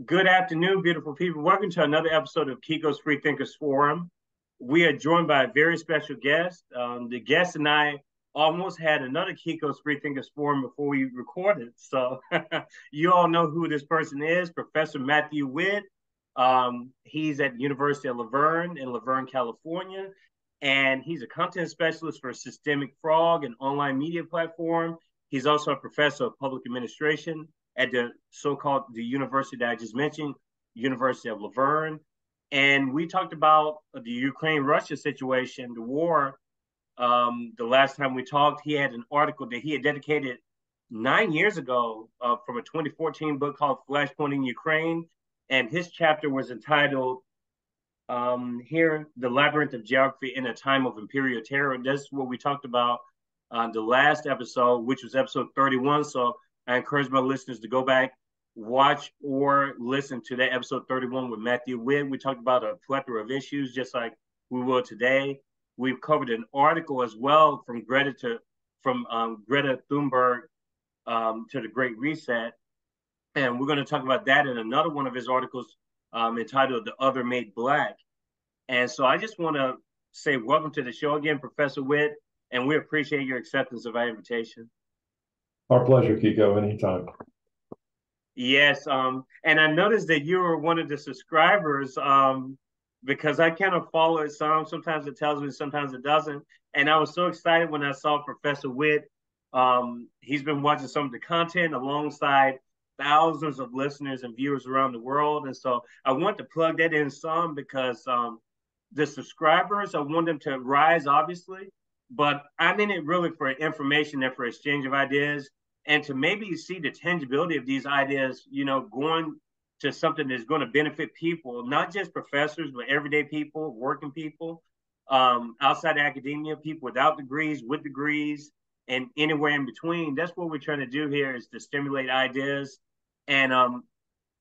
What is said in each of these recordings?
Good afternoon, beautiful people. Welcome to another episode of Kiko's Free Thinkers Forum. We are joined by a very special guest. The guest and I almost had another Kiko's Free Thinkers Forum before we recorded. So you all know who this person is, Professor Matthew Witt. He's at the University of Laverne in Laverne, California, and he's a content specialist for Systemic Frog, an online media platform. He's also a professor of public administration at the so-called the university that I just mentioned, University of Laverne. And we talked about the Ukraine-Russia situation, the war. The last time we talked, he had an article that he had dedicated 9 years ago from a 2014 book called Flashpoint in Ukraine. And his chapter was entitled here, The Labyrinth of Geography in a Time of Imperial Terror. That's what we talked about on the last episode, which was episode 31. So I encourage my listeners to go back, watch, or listen to that episode 31 with Matthew Witt. We talked about a plethora of issues, just like we will today. We've covered an article as well from Greta Thunberg to the Great Reset, and we're going to talk about that in another one of his articles entitled "The Other Made Black." And so I just want to say welcome to the show again, Professor Witt, and we appreciate your acceptance of our invitation. Our pleasure, Kiko, anytime. Yes, and I noticed that you were one of the subscribers because I kind of follow it some. Sometimes it tells me, sometimes it doesn't. And I was so excited when I saw Professor Witt. He's been watching some of the content alongside thousands of listeners and viewers around the world. And so I want to plug that in some because the subscribers, I want them to rise, obviously, but I'm in it really for information and for exchange of ideas, and to maybe see the tangibility of these ideas, going to something that's going to benefit people, not just professors, but everyday people, working people, outside academia, people without degrees, with degrees, and anywhere in between. That's what we're trying to do here, is to stimulate ideas and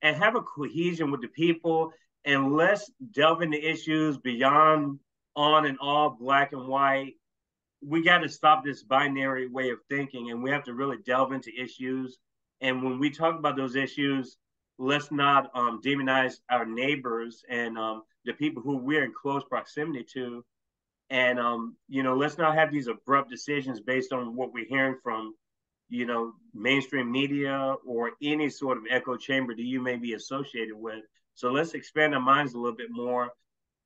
have a cohesion with the people, and let's delve into issues beyond on and off, black and white. We got to stop this binary way of thinking, and we have to really delve into issues. And when we talk about those issues, let's not demonize our neighbors and the people who we're in close proximity to. And, let's not have these abrupt decisions based on what we're hearing from, mainstream media or any sort of echo chamber that you may be associated with. So let's expand our minds a little bit more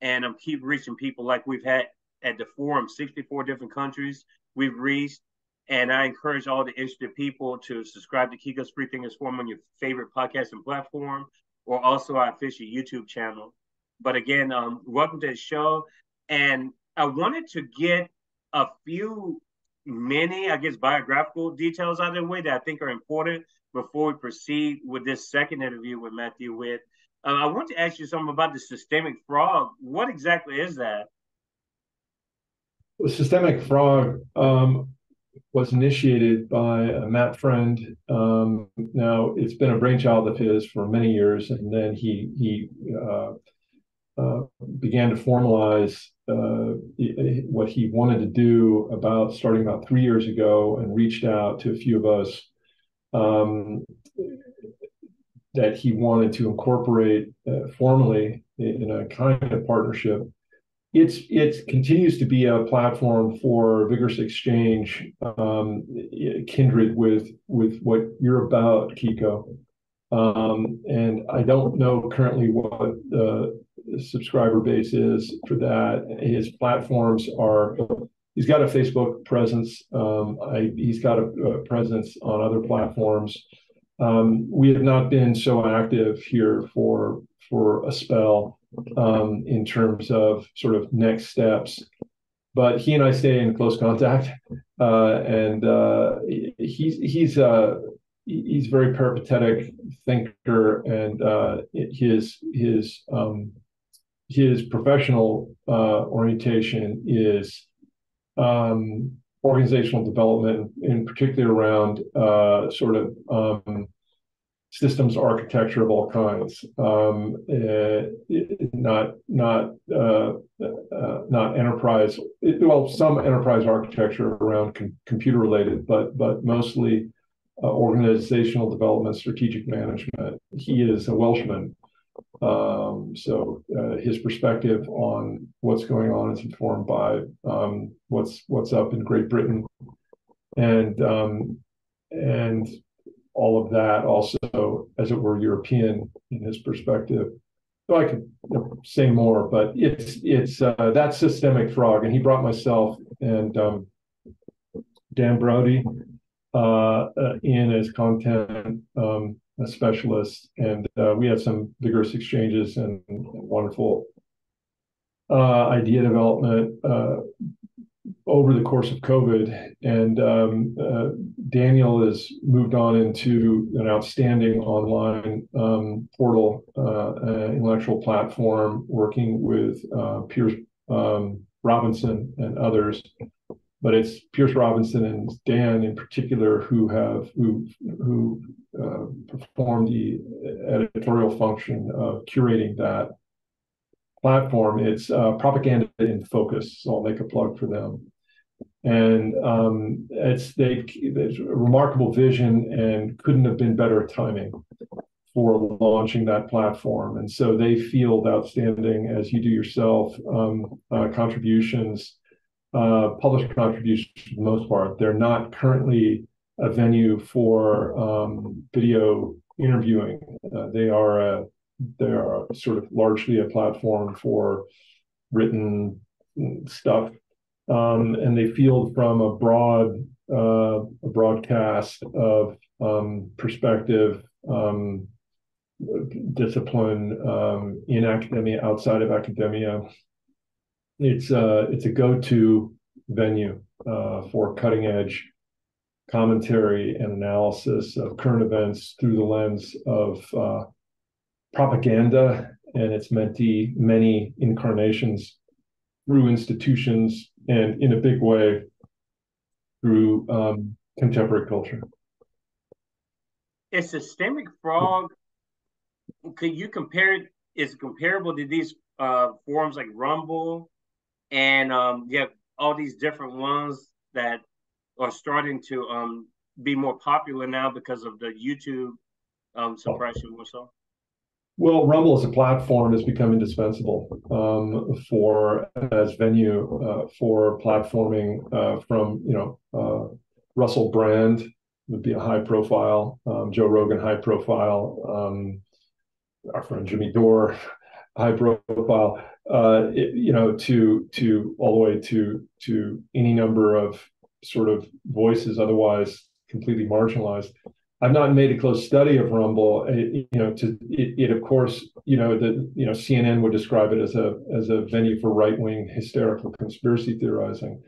and keep reaching people like we've had at the forum, 64 different countries we've reached. And I encourage all the interested people to subscribe to Kiko's Free Thinkers Forum on your favorite podcasting platform, or also our official YouTube channel. But again, welcome to the show. And I wanted to get a few biographical details out of the way that I think are important before we proceed with this second interview with Matthew Witt. I want to ask you something about the systemic frog. What exactly is that? The Systemic Frog was initiated by Matt Friend. Now, it's been a brainchild of his for many years, and then he began to formalize what he wanted to do starting about 3 years ago, and reached out to a few of us that he wanted to incorporate formally in a kind of partnership. It continues to be a platform for vigorous exchange, kindred with what you're about, Kiko. And I don't know currently what the subscriber base is for that. His platforms are, he's got a Facebook presence. He's got a presence on other platforms. We have not been so active here for a spell in terms of sort of next steps, but he and I stay in close contact, and he's a very peripatetic thinker, and his professional orientation is organizational development, in particular around systems architecture of all kinds, not enterprise. Well, some enterprise architecture around computer related, but mostly organizational development, strategic management. He is a Welshman. So his perspective on what's going on is informed by what's up in Great Britain, and all of that also, as it were, European in his perspective. So I could say more, but it's that systemic frog, and he brought myself and Dan Brody in as content specialists, and we had some vigorous exchanges and wonderful idea development over the course of COVID. And Daniel has moved on into an outstanding online portal, intellectual platform, working with Pierce Robinson and others. But it's Pierce Robinson and Dan in particular who performed the editorial function of curating that platform. It's Propaganda in Focus, so I'll make a plug for them. And it's a remarkable vision, and couldn't have been better timing for launching that platform. And so they field outstanding, as you do yourself, contributions. Published contributions for the most part. They're not currently a venue for video interviewing. They are sort of largely a platform for written stuff, and they field from a broadcast of perspective, discipline in academia, outside of academia. It's a go-to venue for cutting-edge commentary and analysis of current events through the lens of propaganda and its many incarnations through institutions, and in a big way through contemporary culture. Is Systemic Frog, could you compare it, is it comparable to these forums like Rumble? And you have all these different ones that are starting to be more popular now because of the YouTube suppression or so. Well, Rumble as a platform has become indispensable as venue for platforming from Russell Brand would be a high profile, Joe Rogan high profile, our friend Jimmy Dore high profile. To all the way to any number of sort of voices otherwise completely marginalized. I've not made a close study of Rumble. It of course, CNN would describe it as a venue for right-wing hysterical conspiracy theorizing,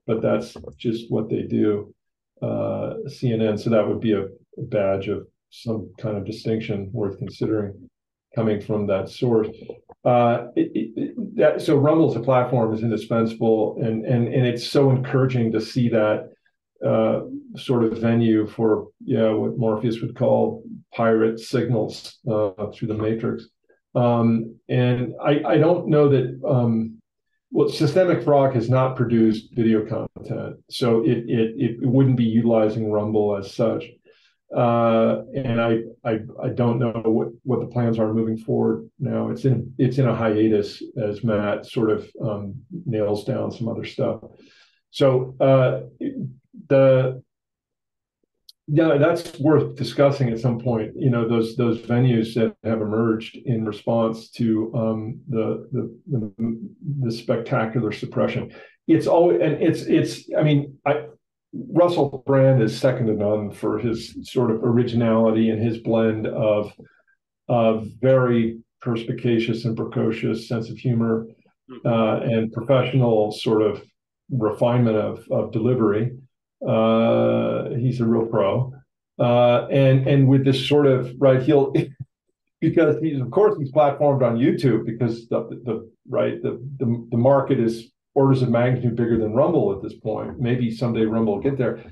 but that's just what they do. CNN, so that would be a badge of some kind of distinction worth considering coming from that source. So Rumble as a platform is indispensable, and it's so encouraging to see that sort of venue for what Morpheus would call pirate signals through the matrix. And I don't know that Systemic Frog has not produced video content, so it wouldn't be utilizing Rumble as such. And I don't know what the plans are moving forward now. It's in a hiatus as Matt sort of nails down some other stuff. So that's worth discussing at some point. Those venues that have emerged in response to the spectacular suppression. It's always, and it's. I mean, Russell Brand is second to none for his sort of originality and his blend of very perspicacious and precocious sense of humor and professional sort of refinement of delivery. He's a real pro, and with this sort of he'll because he's platformed on YouTube because the market is orders of magnitude bigger than Rumble at this point. Maybe someday Rumble will get there.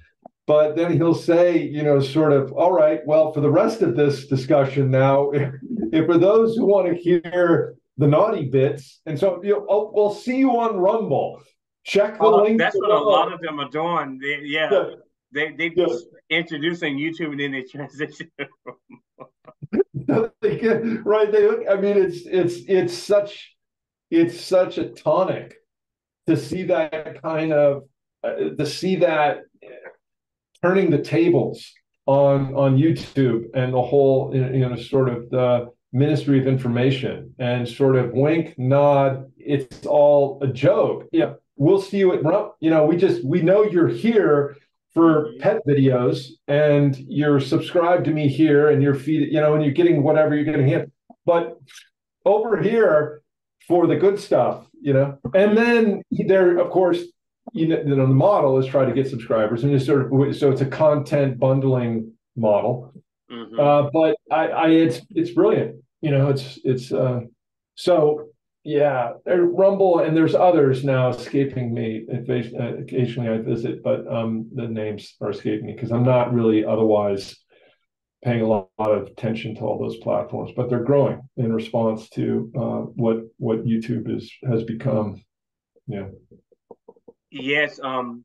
But then he'll say, sort of, all right, well, for the rest of this discussion now, if for those who want to hear the naughty bits, and so we'll see you on Rumble. Check the link. That's what a lot of them are doing. They Yeah. introducing YouTube and then they transition. Right. I mean, it's such a tonic to see that kind of to see that turning the tables on YouTube and the whole sort of the Ministry of Information and sort of wink nod. It's all a joke. Yeah, we'll see you at we know you're here for pet videos and you're subscribed to me here and you're and you're getting whatever you're getting here, but over here for the good stuff, and then there, of course, the model is try to get subscribers, and so it's a content bundling model. Mm-hmm. But it's brilliant. So yeah, Rumble, and there's others now escaping me. Occasionally I visit, but the names are escaping me because I'm not really otherwise paying a lot of attention to all those platforms, but they're growing in response to what YouTube has become. Yeah. Yes. And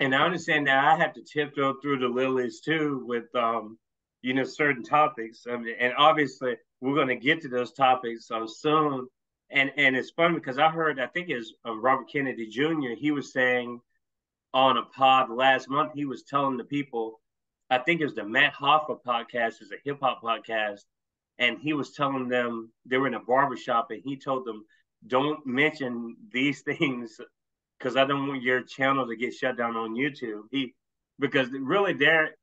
I understand that I have to tiptoe through the lilies too with certain topics. I mean, and obviously we're going to get to those topics soon. And it's funny because I think it's Robert Kennedy Jr. He was saying on a pod last month, he was telling the people, I think it was the Matt Hoffa podcast, is a hip hop podcast, and he was telling them they were in a barbershop, and he told them, don't mention these things because I don't want your channel to get shut down on YouTube. Because really their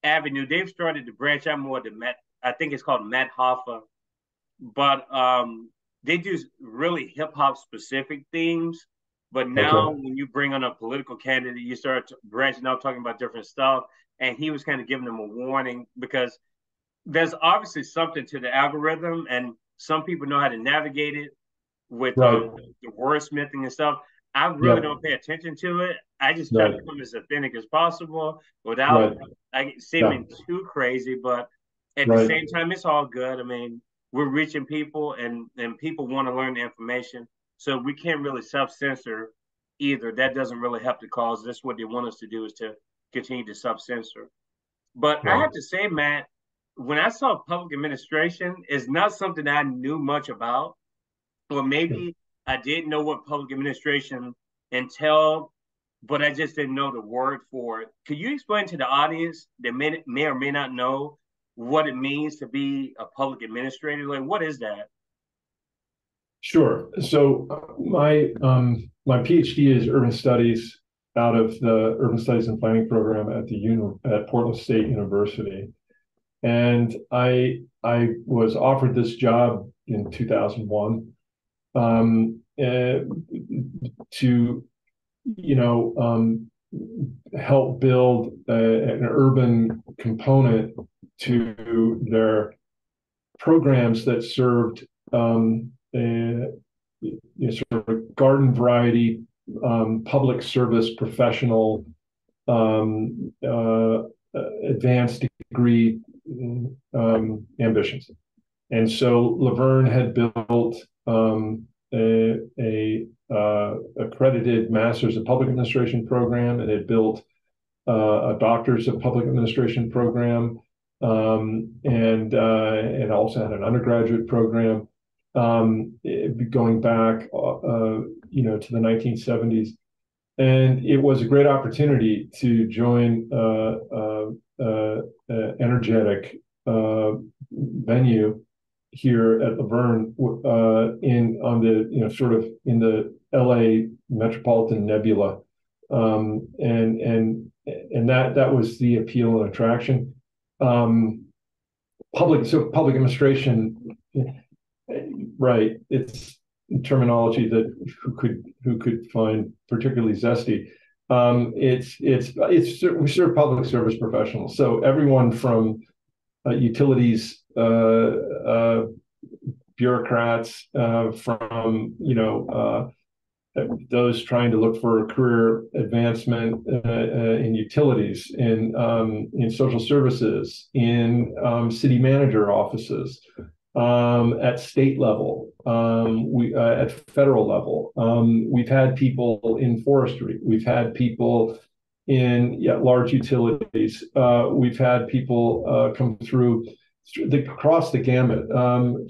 avenue, they've started to branch out more to Matt. I think it's called Matt Hoffa, but they do really hip hop specific themes. But now when you bring on a political candidate, you start branching out, talking about different stuff. And he was kind of giving them a warning because there's obviously something to the algorithm, and some people know how to navigate it with the wordsmithing and stuff. I really don't pay attention to it. I just try to come as authentic as possible without seeming too crazy. But at the same time, it's all good. I mean, we're reaching people, and people want to learn the information. So we can't really self-censor either. That doesn't really help the cause. That's what they want us to do, is to continue to self-censor. But I have to say, Matt, when I saw public administration, it's not something I knew much about, or maybe I didn't know what public administration entailed, but I just didn't know the word for it. Could you explain to the audience that may or may not know what it means to be a public administrator? Like, what is that? Sure. So my PhD is urban studies out of the Urban Studies and Planning program at Portland State University, and I was offered this job in 2001 to help build an urban component to their programs that served sort of garden variety public service professional advanced degree ambitions. And so Laverne had built a accredited Masters of Public Administration program, and it built a Doctors of Public Administration program, and also had an undergraduate program going back to the 1970s. And it was a great opportunity to join energetic venue here at Laverne in the LA metropolitan nebula, and that was the appeal and attraction. Public administration, right? It's terminology that who could find particularly zesty. We serve public service professionals, so everyone from utilities bureaucrats, from those trying to look for a career advancement in utilities, in social services, in city manager offices, at state level, at federal level. We've had people in forestry. We've had people in large utilities. We've had people come through across the gamut.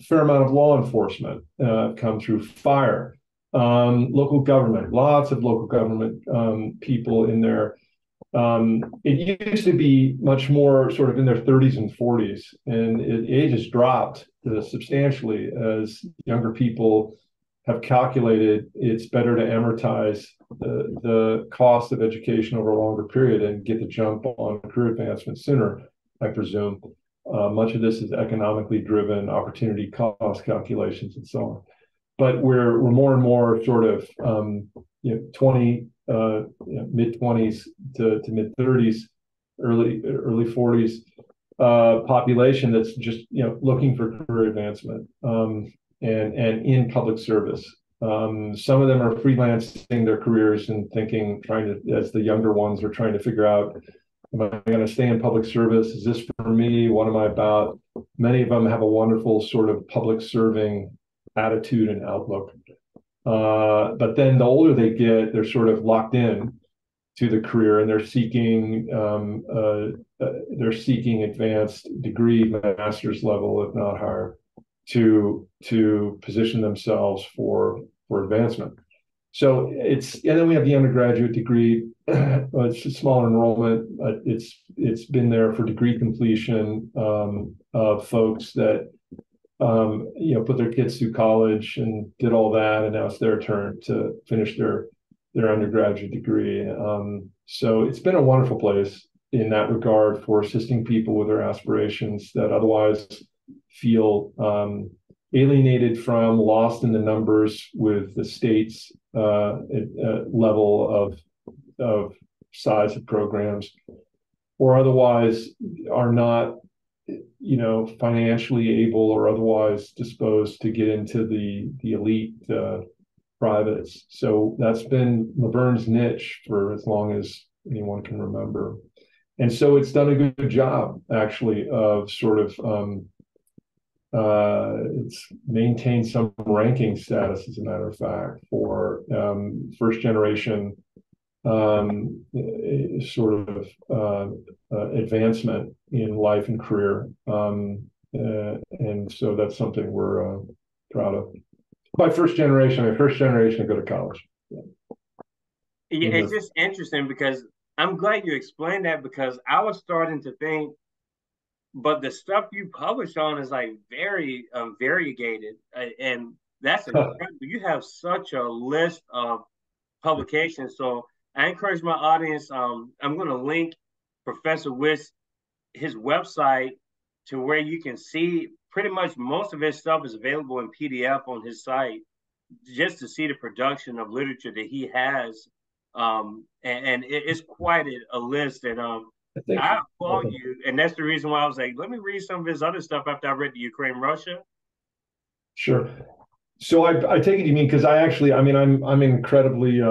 Fair amount of law enforcement come through, fire, local government, lots of local government people in there. It used to be much more sort of in their 30s and 40s, and age has dropped substantially as younger people have calculated it's better to amortize the cost of education over a longer period and get the jump on career advancement sooner, I presume. Much of this is economically driven, opportunity cost calculations and so on. But we're more and more sort of 20, mid 20s to mid 30s, early 40s population that's just looking for career advancement and in public service. Some of them are freelancing their careers and as the younger ones are trying to figure out, am I going to stay in public service? Is this for me? What am I about? Many of them have a wonderful sort of public serving attitude and outlook. But then the older they get, they're sort of locked in to the career, and they're seeking advanced degree, master's level, if not higher, to position themselves for advancement. So and then we have the undergraduate degree. It's a smaller enrollment, but it's been there for degree completion of folks that put their kids through college and did all that, and now it's their turn to finish their undergraduate degree. So it's been a wonderful place in that regard for assisting people with their aspirations that otherwise feel alienated from, lost in the numbers with the state's level of size of programs, or otherwise are not financially able or otherwise disposed to get into the elite privates. So that's been Laverne's niche for as long as anyone can remember. And so it's done a good job, actually, of sort of it's maintained some ranking status, as a matter of fact, for first generation sort of advancement in life and career. And so that's something we're proud of. My first generation to go to college. Yeah, it's just interesting because I'm glad you explained that, because I was starting to think, but the stuff you publish on is like very variegated, and that's incredible. You have such a list of publications. So I encourage my audience. I'm going to link Professor Witt's his website to where you can see pretty much most of his stuff is available in PDF on his site, just to see the production of literature that he has. And it's quite a list. And I applaud you. And that's the reason why I was like, let me read some of his other stuff after I read the Ukraine, Russia. Sure. So I take it you mean, because I'm incredibly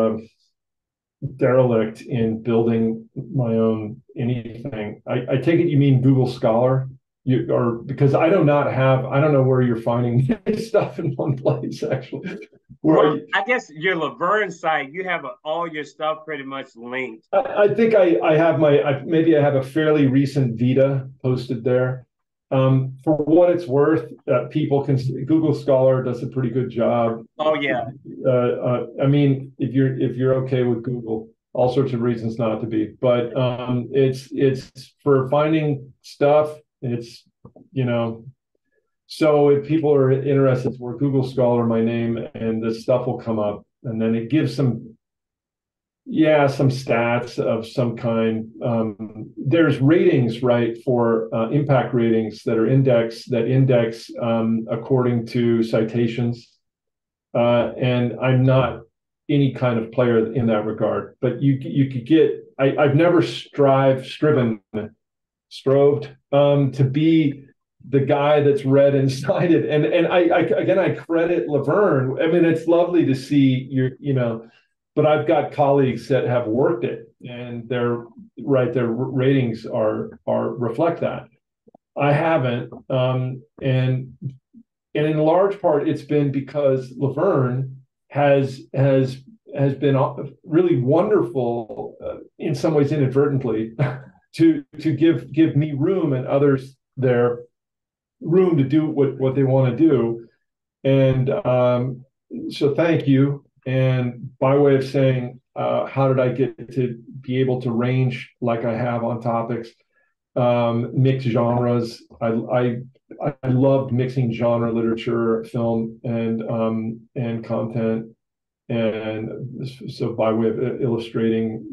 derelict in building my own anything. I take it you mean Google Scholar, because I don't know where you're finding this stuff in one place, actually. I guess your Laverne site, you have all your stuff pretty much linked. I think I have maybe I have a fairly recent Vita posted there. For what it's worth, people can. Google Scholar does a pretty good job. Oh yeah. I mean, if you're okay with Google, all sorts of reasons not to be, but it's for finding stuff. It's so if people are interested, we're Google Scholar, my name, and the stuff will come up, and then it gives some stats of some kind. There's ratings, right, for impact ratings that index according to citations. And I'm not any kind of player in that regard, but you could get, I've never strove to be the guy that's read and cited. And I credit Laverne. I mean, it's lovely to see but I've got colleagues that have worked it, and their ratings reflect that. I haven't, and in large part it's been because Laverne has been really wonderful in some ways inadvertently, to give me room and others their room to do what they want to do. And so thank you. And by way of saying, how did I get to be able to range like I have on topics, mix genres? I loved mixing genre, literature, film, and content. And so by way of illustrating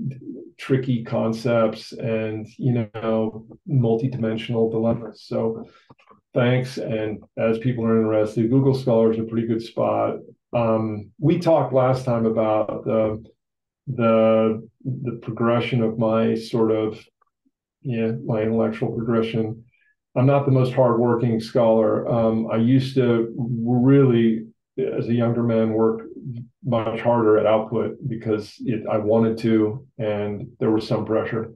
tricky concepts and, multidimensional dilemmas. So thanks. And as people are interested, Google Scholar is a pretty good spot. We talked last time about the progression of my my intellectual progression. I'm not the most hardworking scholar. I used to really, as a younger man, work much harder at output because I wanted to, and there was some pressure.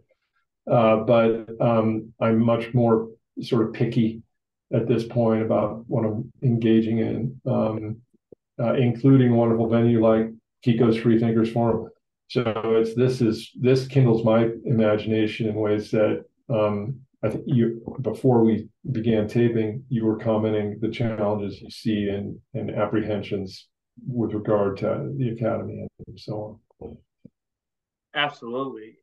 But I'm much more sort of picky at this point about what I'm engaging in, including a wonderful venue like Kiko's Free Thinkers Forum. So this kindles my imagination in ways that I think before we began taping, you were commenting the challenges you see and apprehensions with regard to the academy and so on. Absolutely.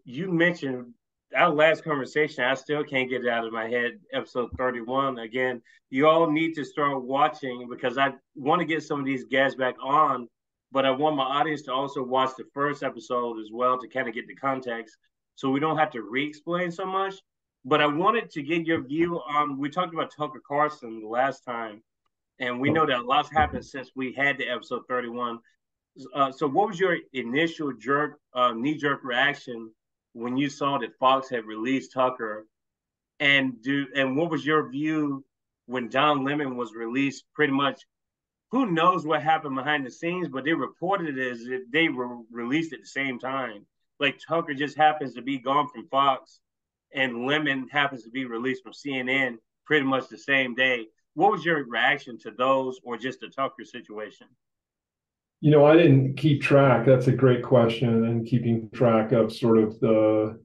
You mentioned our last conversation. I still can't get it out of my head. Episode 31. Again, you all need to start watching because I want to get some of these guests back on, but I want my audience to also watch the first episode as well to kind of get the context, so we don't have to re-explain so much. But I wanted to get your view on. We talked about Tucker Carlson the last time, and we know that a lot's happened since we had the episode 31. So what was your initial knee-jerk reaction when you saw that Fox had released Tucker? And what was your view when Don Lemon was released? Pretty much, who knows what happened behind the scenes, but they reported it as if they were released at the same time. Like Tucker just happens to be gone from Fox, and Lemon happens to be released from CNN pretty much the same day. What was your reaction to those, or just the Tucker situation? I didn't keep track. That's a great question. And keeping track of sort of the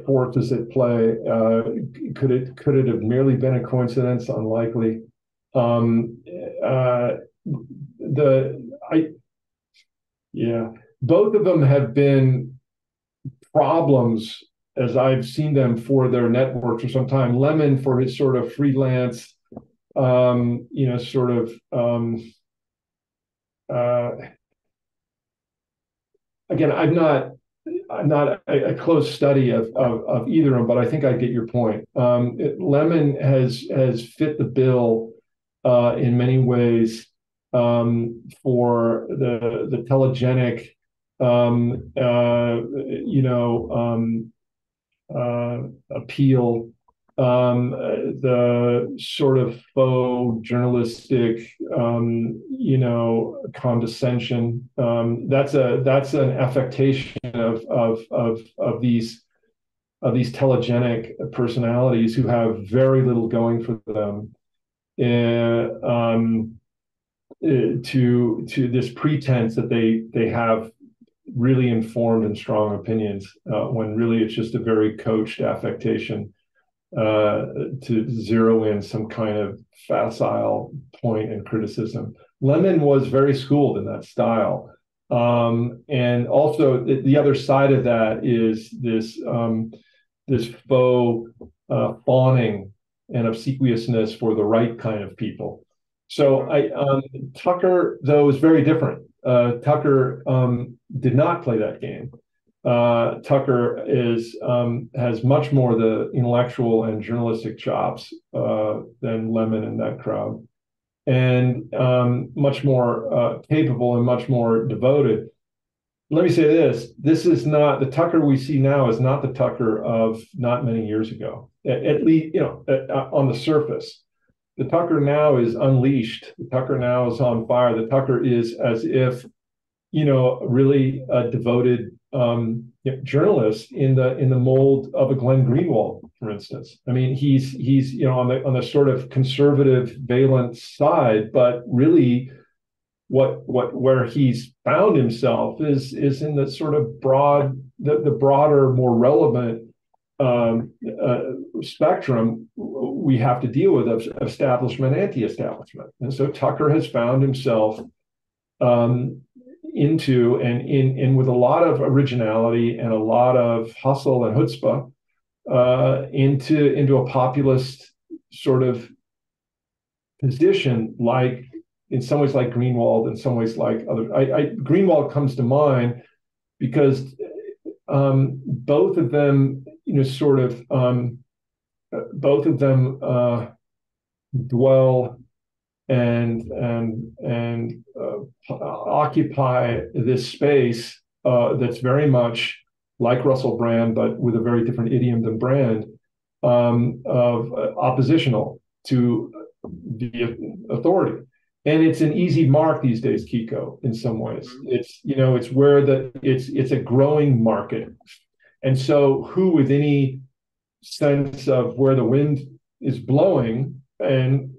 forces at play. Could it have merely been a coincidence? Unlikely. Both of them have been problems as I've seen them for their networks for some time. Lemon for his sort of freelance, again, I'm not a close study of either of them, but I think I get your point. Lemon has fit the bill in many ways for the telegenic, appeal, the sort of faux journalistic, condescension. That's an affectation of these telegenic personalities who have very little going for them, to this pretense that they have really informed and strong opinions, when really it's just a very coached affectation to zero in some kind of facile point in criticism. Lemon was very schooled in that style. And also the other side of that is this faux fawning and obsequiousness for the right kind of people. So Tucker, though, is very different. Tucker did not play that game. Tucker has much more the intellectual and journalistic chops than Lemon and that crowd, and much more capable and much more devoted. Let me say this: this is not the Tucker we see now. Is not the Tucker of not many years ago. At least, on the surface. The Tucker now is unleashed. The Tucker now is on fire. The Tucker is as if, really a devoted journalist in the mold of a Glenn Greenwald, for instance. I mean, he's on the sort of conservative valence side, but really where he's found himself is in the sort of the broader, more relevant spectrum we have to deal with of establishment, anti-establishment. And so Tucker has found himself into and with a lot of originality and a lot of hustle and chutzpah into a populist sort of position, like in some ways like Greenwald, in some ways like other. Greenwald comes to mind because both of them, both of them dwell and occupy this space that's very much like Russell Brand, but with a very different idiom than Brand, of oppositional to the authority. And it's an easy mark these days, Kiko, in some ways. It's where it's a growing market. And so who with any sense of where the wind is blowing and,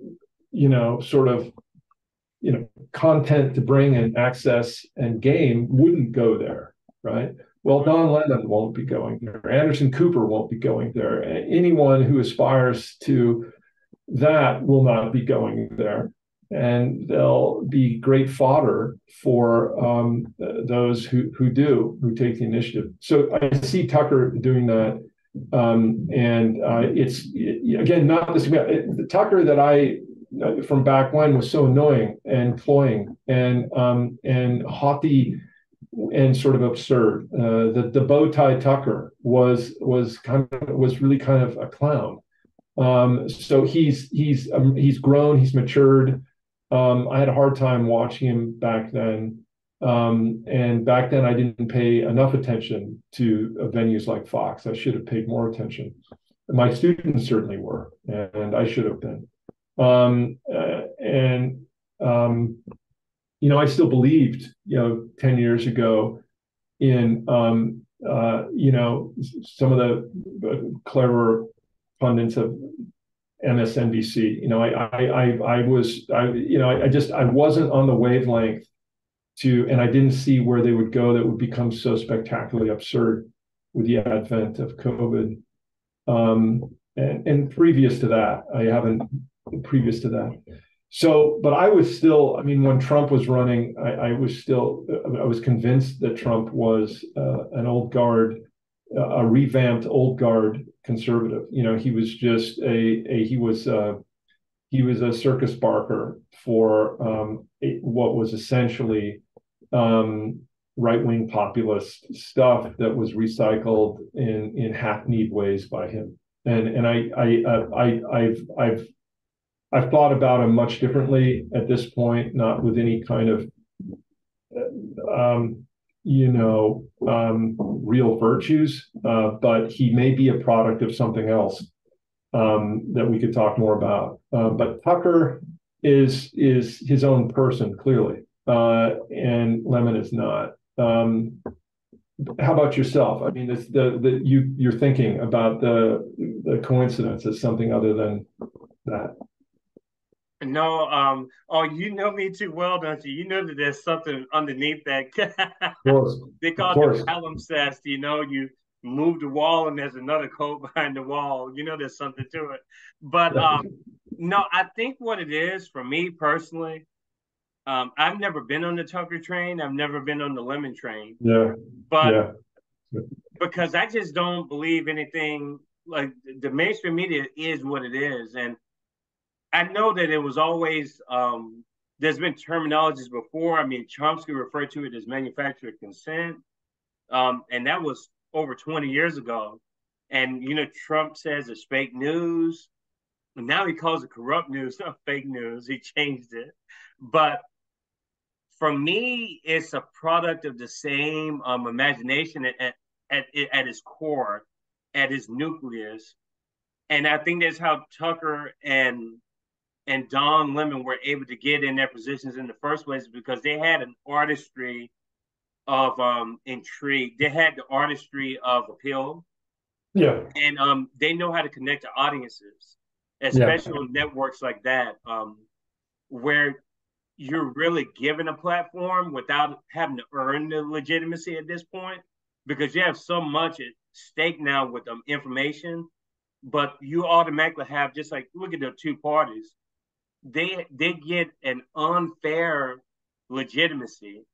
content to bring and access and game wouldn't go there, right? Well, Don Lemon won't be going there. Anderson Cooper won't be going there. Anyone who aspires to that will not be going there. And they'll be great fodder for those who take the initiative. So I see Tucker doing that. Again, not this the Tucker that I from back when was so annoying and cloying and haughty and sort of absurd. The bow tie Tucker was really kind of a clown. So he's grown, he's matured. I had a hard time watching him back then. And back then I didn't pay enough attention to venues like Fox. I should have paid more attention. My students certainly were, and I should have been. I still believed, 10 years ago in, some of the clever pundits of MSNBC. I wasn't on the wavelength and I didn't see where they would go that would become so spectacularly absurd with the advent of COVID. And previous to that, So, but I was still, when Trump was running, I was convinced that Trump was an old guard, a revamped old guard conservative. He was just he was a circus barker for what was essentially right-wing populist stuff that was recycled in hackneyed ways by him. And I've thought about him much differently at this point, not with any kind of real virtues, but he may be a product of something else that we could talk more about. But Tucker is his own person, clearly, and Lemon is not. How about yourself? You're thinking about the coincidence as something other than that. No, you know me too well, don't you? You know that there's something underneath that. Of course. They call it the palimpsest. You move the wall and there's another code behind the wall. There's something to it. But no, I think what it is for me personally, I've never been on the Tucker train. I've never been on the Lemon train. Yeah. But because I just don't believe anything, like the mainstream media is what it is. And I know that it was always, there's been terminologies before. Chomsky referred to it as manufactured consent. And that was over 20 years ago. And, Trump says it's fake news. And now he calls it corrupt news, not fake news. He changed it. But for me, it's a product of the same imagination at its core, at its nucleus. And I think that's how Tucker and Don Lemon were able to get in their positions in the first place, because they had an artistry of intrigue. They had the artistry of appeal. Yeah. And they know how to connect to audiences, especially on networks like that, where you're really given a platform without having to earn the legitimacy at this point, because you have so much at stake now with information. But you automatically have, just like, look at the two parties, they get an unfair legitimacy,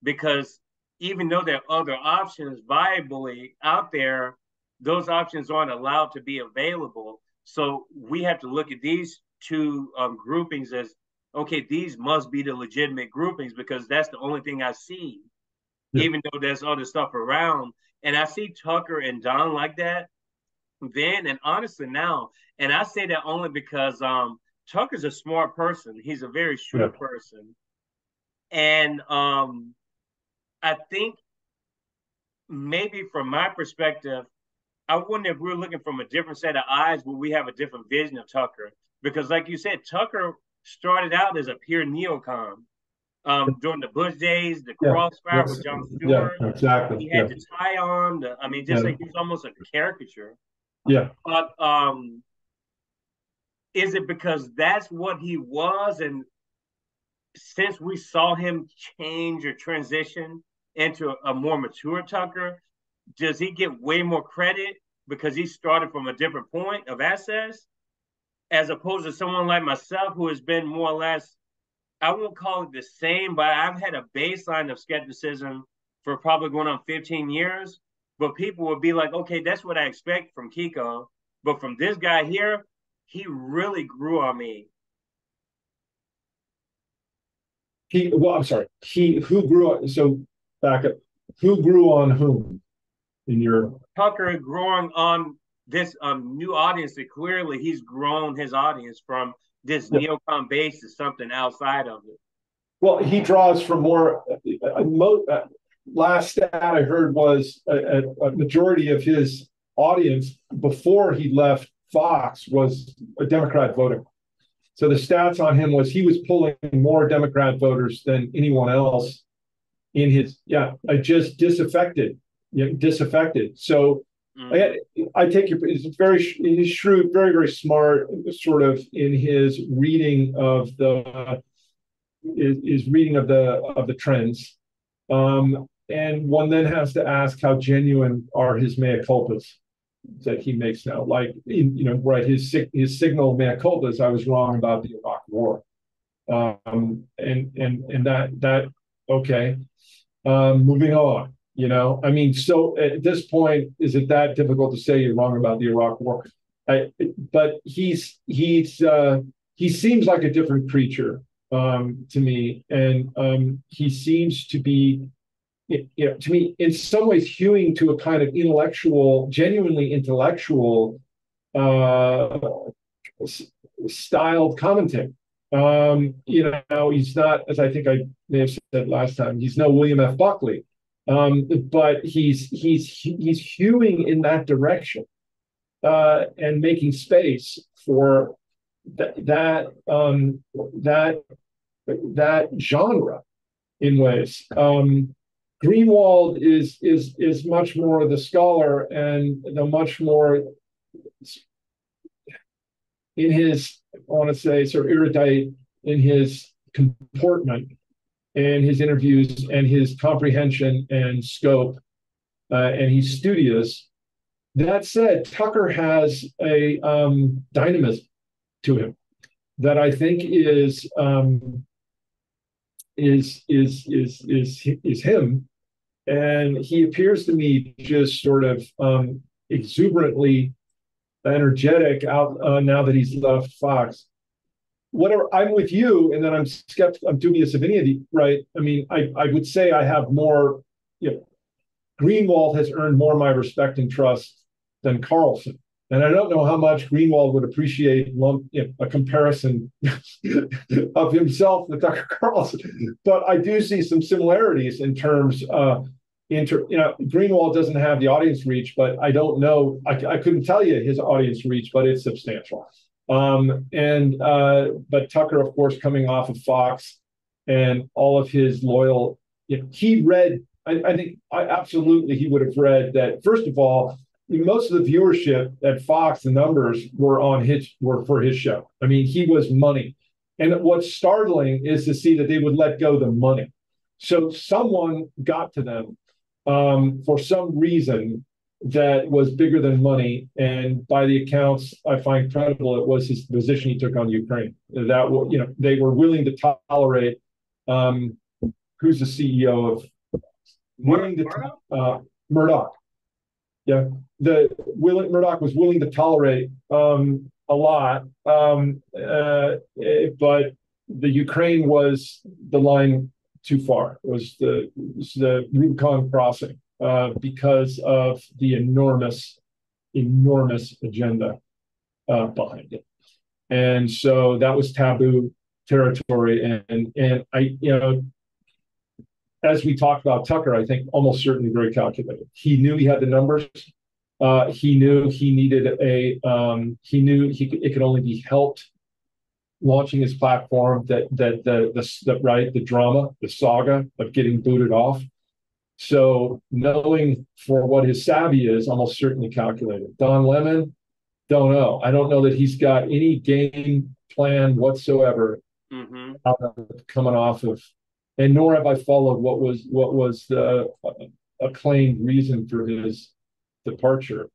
because even though there are other options viably out there, those options aren't allowed to be available. So we have to look at these two groupings as, okay, these must be the legitimate groupings, because that's the only thing I see, Yeah. even though there's other stuff around. And I see Tucker and Don like that then, and honestly now. And I say that only because Tucker's a smart person. He's a very shrewd person. And I think maybe from my perspective, I wonder if we're looking from a different set of eyes, where we have a different vision of Tucker. Because, like you said, Tucker started out as a pure neocon during the Bush days, the crossfire with Jon Stewart. Yeah, exactly. He had the tie on. I mean, just like he was almost a caricature. Yeah. But is it because that's what he was, and since we saw him change or transition into a more mature Tucker, does he get way more credit because he started from a different point of access, as opposed to someone like myself who has been more or less, I won't call it the same, but I've had a baseline of skepticism for probably going on 15 years. But people will be like, okay, that's what I expect from Kiko. But from this guy here, he really grew on me. I'm sorry. Who grew on, so back up. Who grew on whom in your? Tucker growing on this new audience, that clearly he's grown his audience from this neocon base to something outside of it. Well, he draws from more. Last stat I heard was a majority of his audience before he left Fox was a Democrat voter. So the stats on him was he was pulling more Democrat voters than anyone else in his, just disaffected. So I take your, he's shrewd, very, very smart, sort of in his reading of the trends. And one then has to ask, how genuine are his mea culpas that he makes now? Like, his signal mea culpas, I was wrong about the Iraq War. And that okay. Moving on, I mean, so at this point, is it that difficult to say you're wrong about the Iraq War? But he seems like a different creature to me, and he seems to be, to me, in some ways, hewing to a kind of genuinely intellectual styled commentary. He's not, as I think I may have said last time, he's no William F. Buckley, but he's hewing in that direction and making space for that genre in ways. Greenwald is much more the scholar, and the much more in his, I want to say, sort of erudite in his comportment and his interviews and his comprehension and scope, and he's studious. That said, Tucker has a dynamism to him that I think is him, and he appears to me just sort of exuberantly energetic out now that he's left Fox. Whatever, I'm with you, and then I'm dubious of any of the right. I mean, I would say I have more. Greenwald has earned more my respect and trust than Carlson, and I don't know how much Greenwald would appreciate a comparison of himself with Tucker Carlson. But I do see some similarities in terms of. Greenwald doesn't have the audience reach, but I don't know. I couldn't tell you his audience reach, but it's substantial. But Tucker, of course, coming off of Fox and all of his loyal, he read. I think absolutely he would have read that. First of all, most of the viewership at Fox, the numbers were for his show. I mean, he was money. And what's startling is to see that they would let go the money. So someone got to them for some reason that was bigger than money. And by the accounts I find credible, it was his position he took on Ukraine. That, you know, they were willing to tolerate. Who's the CEO of? Willing to Murdoch. Yeah, Murdoch was willing to tolerate a lot, but the Ukraine was the line too far. It was the Rubicon crossing because of the enormous agenda behind it, and so that was taboo territory. And I, you know, as we talked about Tucker, I think almost certainly very calculated. He knew he had the numbers. He knew he needed a. He knew it could only be helped launching his platform. The drama, the saga of getting booted off. So knowing for what his savvy is, almost certainly calculated. Don Lemon, don't know. I don't know that he's got any game plan whatsoever coming off of. And nor have I followed what was the acclaimed reason for his departure.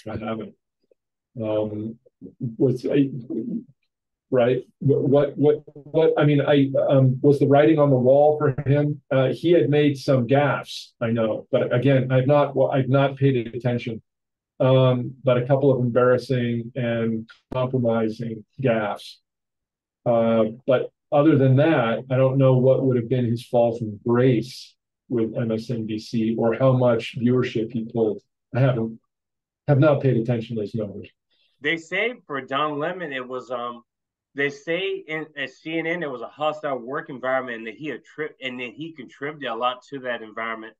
I haven't. Was right? What? I mean, I was the writing on the wall for him. He had made some gaffes, I know, but again, I've not paid attention. But a couple of embarrassing and compromising gaffes. But other than that, I don't know what would have been his fall from grace with MSNBC or how much viewership he pulled. I have not paid attention to those numbers. They say for Don Lemon, it was they say at CNN it was a hostile work environment, and that he contributed a lot to that environment.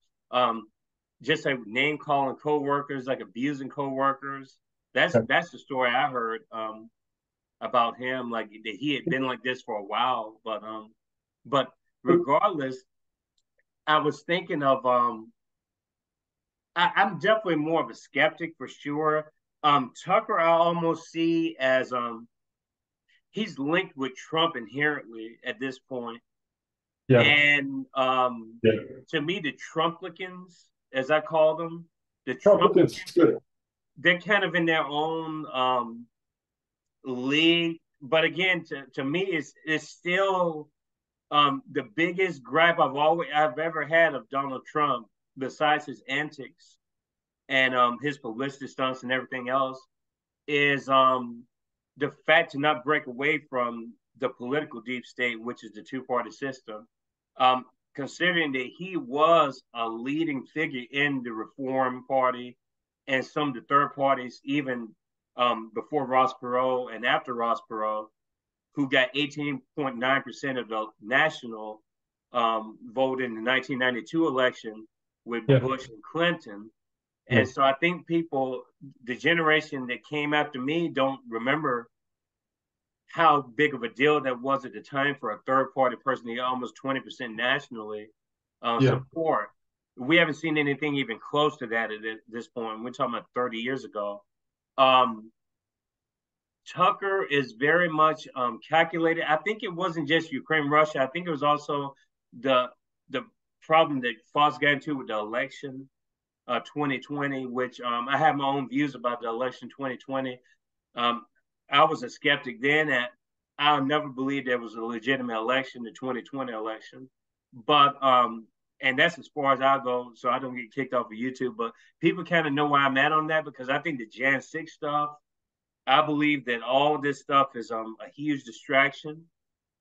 Just like name calling coworkers, like abusing coworkers. That's the story I heard about him, like that he had been like this for a while. But regardless, I was thinking of I'm definitely more of a skeptic for sure. Tucker, I almost see as he's linked with Trump inherently at this point. Yeah. And to me, the Trumplicans, as I call them, the Trumplicans, they're kind of in their own league. But again, to me, it's still the biggest gripe I've ever had of Donald Trump, besides his antics and his publicity stunts and everything else, is the fact to not break away from the political deep state, which is the two-party system. Considering that he was a leading figure in the Reform Party and some of the third parties, even before Ross Perot and after Ross Perot, who got 18.9% of the national vote in the 1992 election with Bush and Clinton. And so I think people, the generation that came after me, don't remember how big of a deal that was at the time for a third party person to get almost 20% nationally support. We haven't seen anything even close to that at this point. We're talking about 30 years ago. Tucker is very much calculated. I think it wasn't just Ukraine, Russia. I think it was also the problem that Fox got into with the election 2020, which I have my own views about the election 2020. I was a skeptic then. I'll never believe there was a legitimate election, the 2020 election. But and that's as far as I'll go, so I don't get kicked off of YouTube. But people kind of know where I'm at on that, because I think the Jan 6 stuff, I believe that all of this stuff is a huge distraction.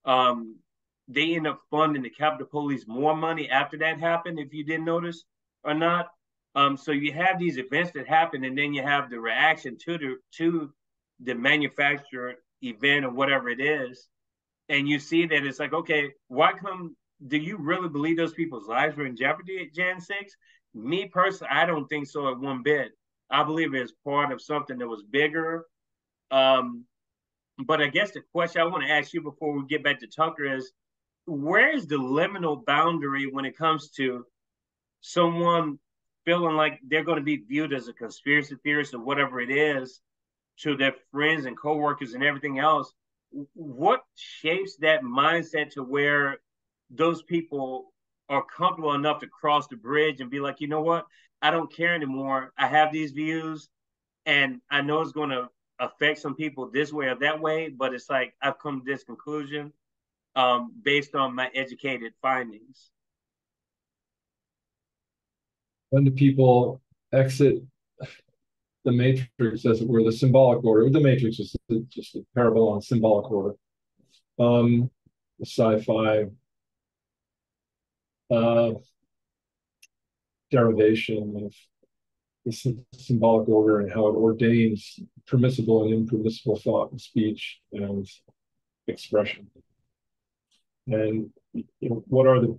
They end up funding the Capitol Police more money after that happened, if you didn't notice or not. So you have these events that happen, and then you have the reaction to the manufactured event or whatever it is, and you see that it's like, okay, why come? Do you really believe those people's lives were in jeopardy at Jan 6? Me personally, I don't think so at one bit. I believe it's part of something that was bigger. But I guess the question I want to ask you before we get back to Tucker is, where is the liminal boundary when it comes to someone feeling like they're going to be viewed as a conspiracy theorist or whatever it is to their friends and coworkers and everything else, what shapes that mindset to where those people are comfortable enough to cross the bridge and be like, you know what? I don't care anymore. I have these views, and I know it's going to affect some people this way or that way, but it's like I've come to this conclusion based on my educated findings. When do people exit the matrix, as it were, the symbolic order? The matrix is just a parable on symbolic order. The sci-fi derivation of the symbolic order and how it ordains permissible and impermissible thought and speech and expression. And what are the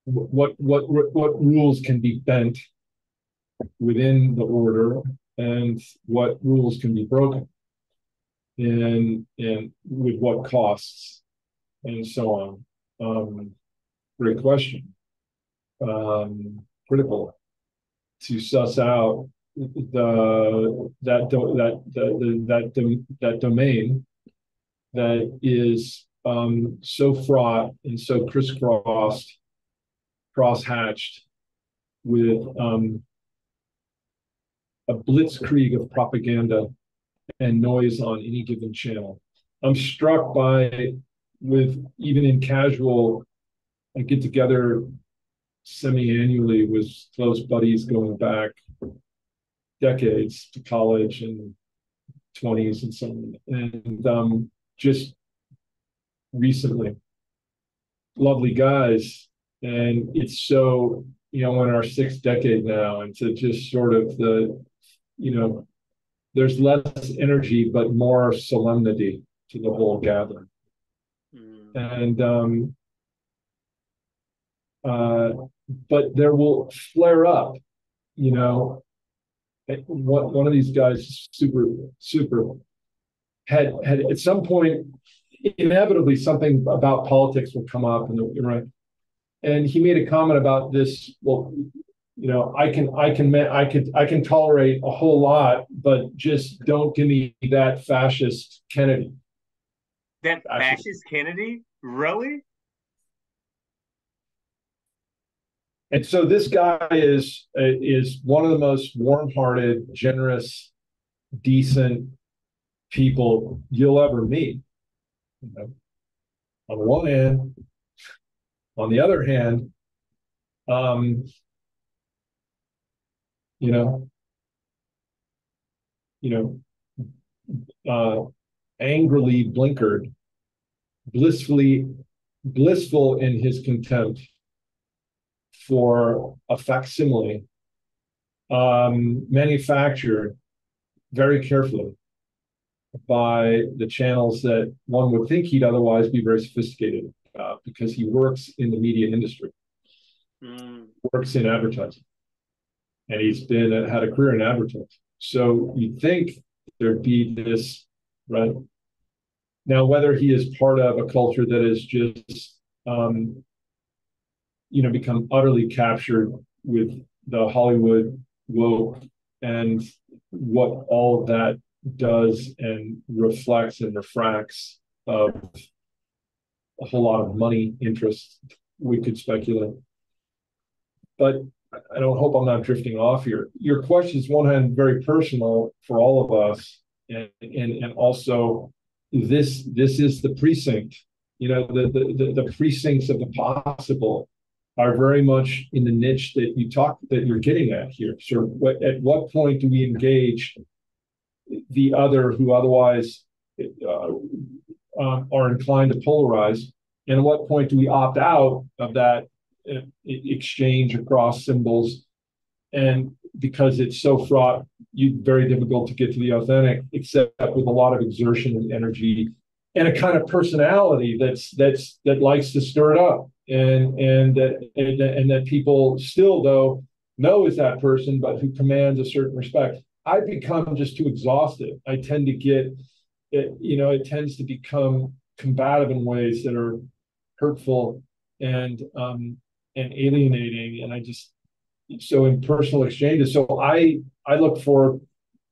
what rules can be bent within the order, and what rules can be broken, and with what costs, and so on. Great question. Critical to suss out that domain that is so fraught and so crisscrossed, cross-hatched with a blitzkrieg of propaganda and noise on any given channel. I'm struck by, with even in casual, I get together semi-annually with close buddies going back decades to college and 20s and so on. And just recently, lovely guys. And it's so, in our 6th decade now, and to just sort of there's less energy, but more solemnity to the whole gathering. And but there will flare up, one of these guys, super had at some point, inevitably something about politics will come up, and he made a comment about this. Well, I can tolerate a whole lot, but just don't give me that fascist Kennedy. That fascist Kennedy? Really? And so this guy is one of the most warm-hearted, generous, decent people you'll ever meet. On the one hand, on the other hand, angrily blinkered, blissful in his contempt for a facsimile manufactured very carefully by the channels that one would think he'd otherwise be very sophisticated about, because he works in the media industry, works in advertising, and he's had a career in advertising. So you'd think there'd be this, right? Now, whether he is part of a culture that is just become utterly captured with the Hollywood woke and what all of that does and reflects and refracts of a whole lot of money interest, we could speculate. But I don't hope I'm not drifting off here. Your question is, one hand, very personal for all of us, and also this is the precinct. The precincts of the possible are very much in the niche that you're getting at here. So at what point do we engage the other who otherwise are inclined to polarize? And at what point do we opt out of that exchange across symbols? And because it's so fraught, very difficult to get to the authentic, except with a lot of exertion and energy and a kind of personality that likes to stir it up, and that people still, though, know is that person, but who commands a certain respect. I've become just too exhausted. I tend to get, it tends to become combative in ways that are hurtful and alienating, and so in personal exchanges. So I look for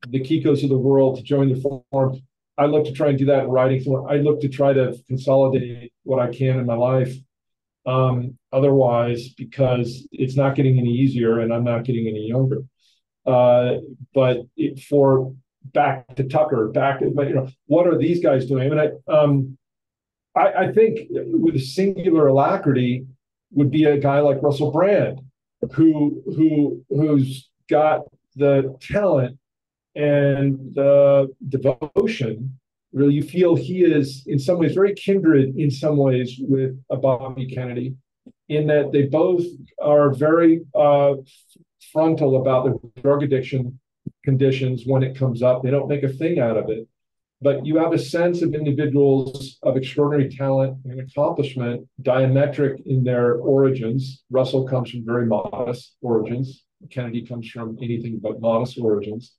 the Kikos of the world to join the forum I look to try and do that in writing. I look to try to consolidate what I can in my life. Otherwise, because it's not getting any easier and I'm not getting any younger. But for back to Tucker, but what are these guys doing? I think with a singular alacrity would be a guy like Russell Brand, who's got the talent and the devotion. Really, you feel he is in some ways very kindred in some ways with a Bobby Kennedy, in that they both are very frontal about their drug addiction conditions when it comes up. They don't make a thing out of it. But you have a sense of individuals of extraordinary talent and accomplishment, diametric in their origins. Russell comes from very modest origins. Kennedy comes from anything but modest origins.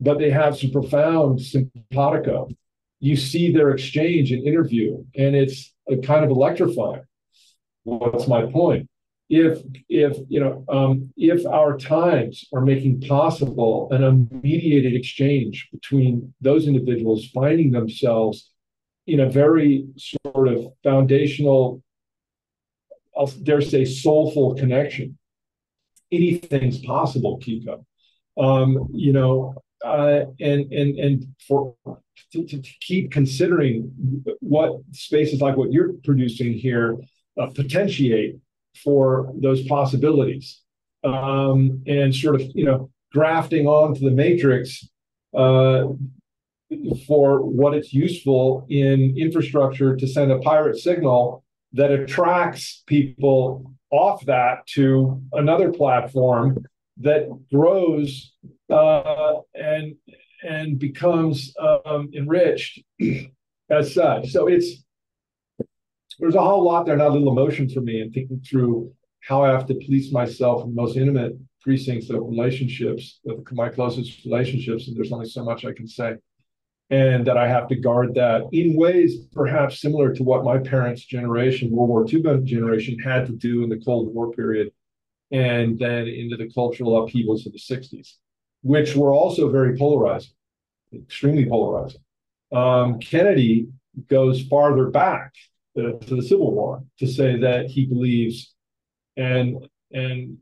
But they have some profound simpatico. You see their exchange and interview, and it's a kind of electrifying. What's my point? If our times are making possible an unmediated exchange between those individuals finding themselves in a very sort of foundational, I'll dare say, soulful connection, anything's possible, Kiko. And for to keep considering what spaces like what you're producing here potentiate for those possibilities, and sort of grafting onto the matrix for what it's useful in infrastructure to send a pirate signal that attracts people off that to another platform that grows and becomes enriched as such. So there's a whole lot there, not a little emotion for me, and thinking through how I have to police myself in the most intimate precincts of relationships, of my closest relationships, and there's only so much I can say. And that I have to guard that in ways perhaps similar to what my parents' generation, World War II generation, had to do in the Cold War period, and then into the cultural upheavals of the 60s, which were also very polarizing, extremely polarizing. Kennedy goes farther back to the Civil War to say that he believes, and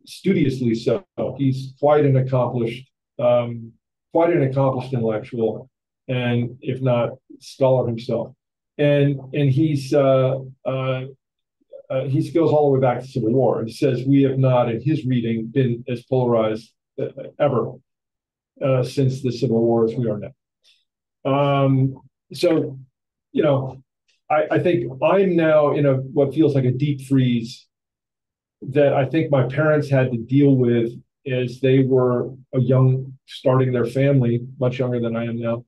studiously so, he's quite an accomplished intellectual, and if not scholar himself, and he goes all the way back to the Civil War and says we have not, in his reading, been as polarized ever since the Civil War as we are now. So, I think I'm now in what feels like a deep freeze that I think my parents had to deal with as they were starting their family, much younger than I am now,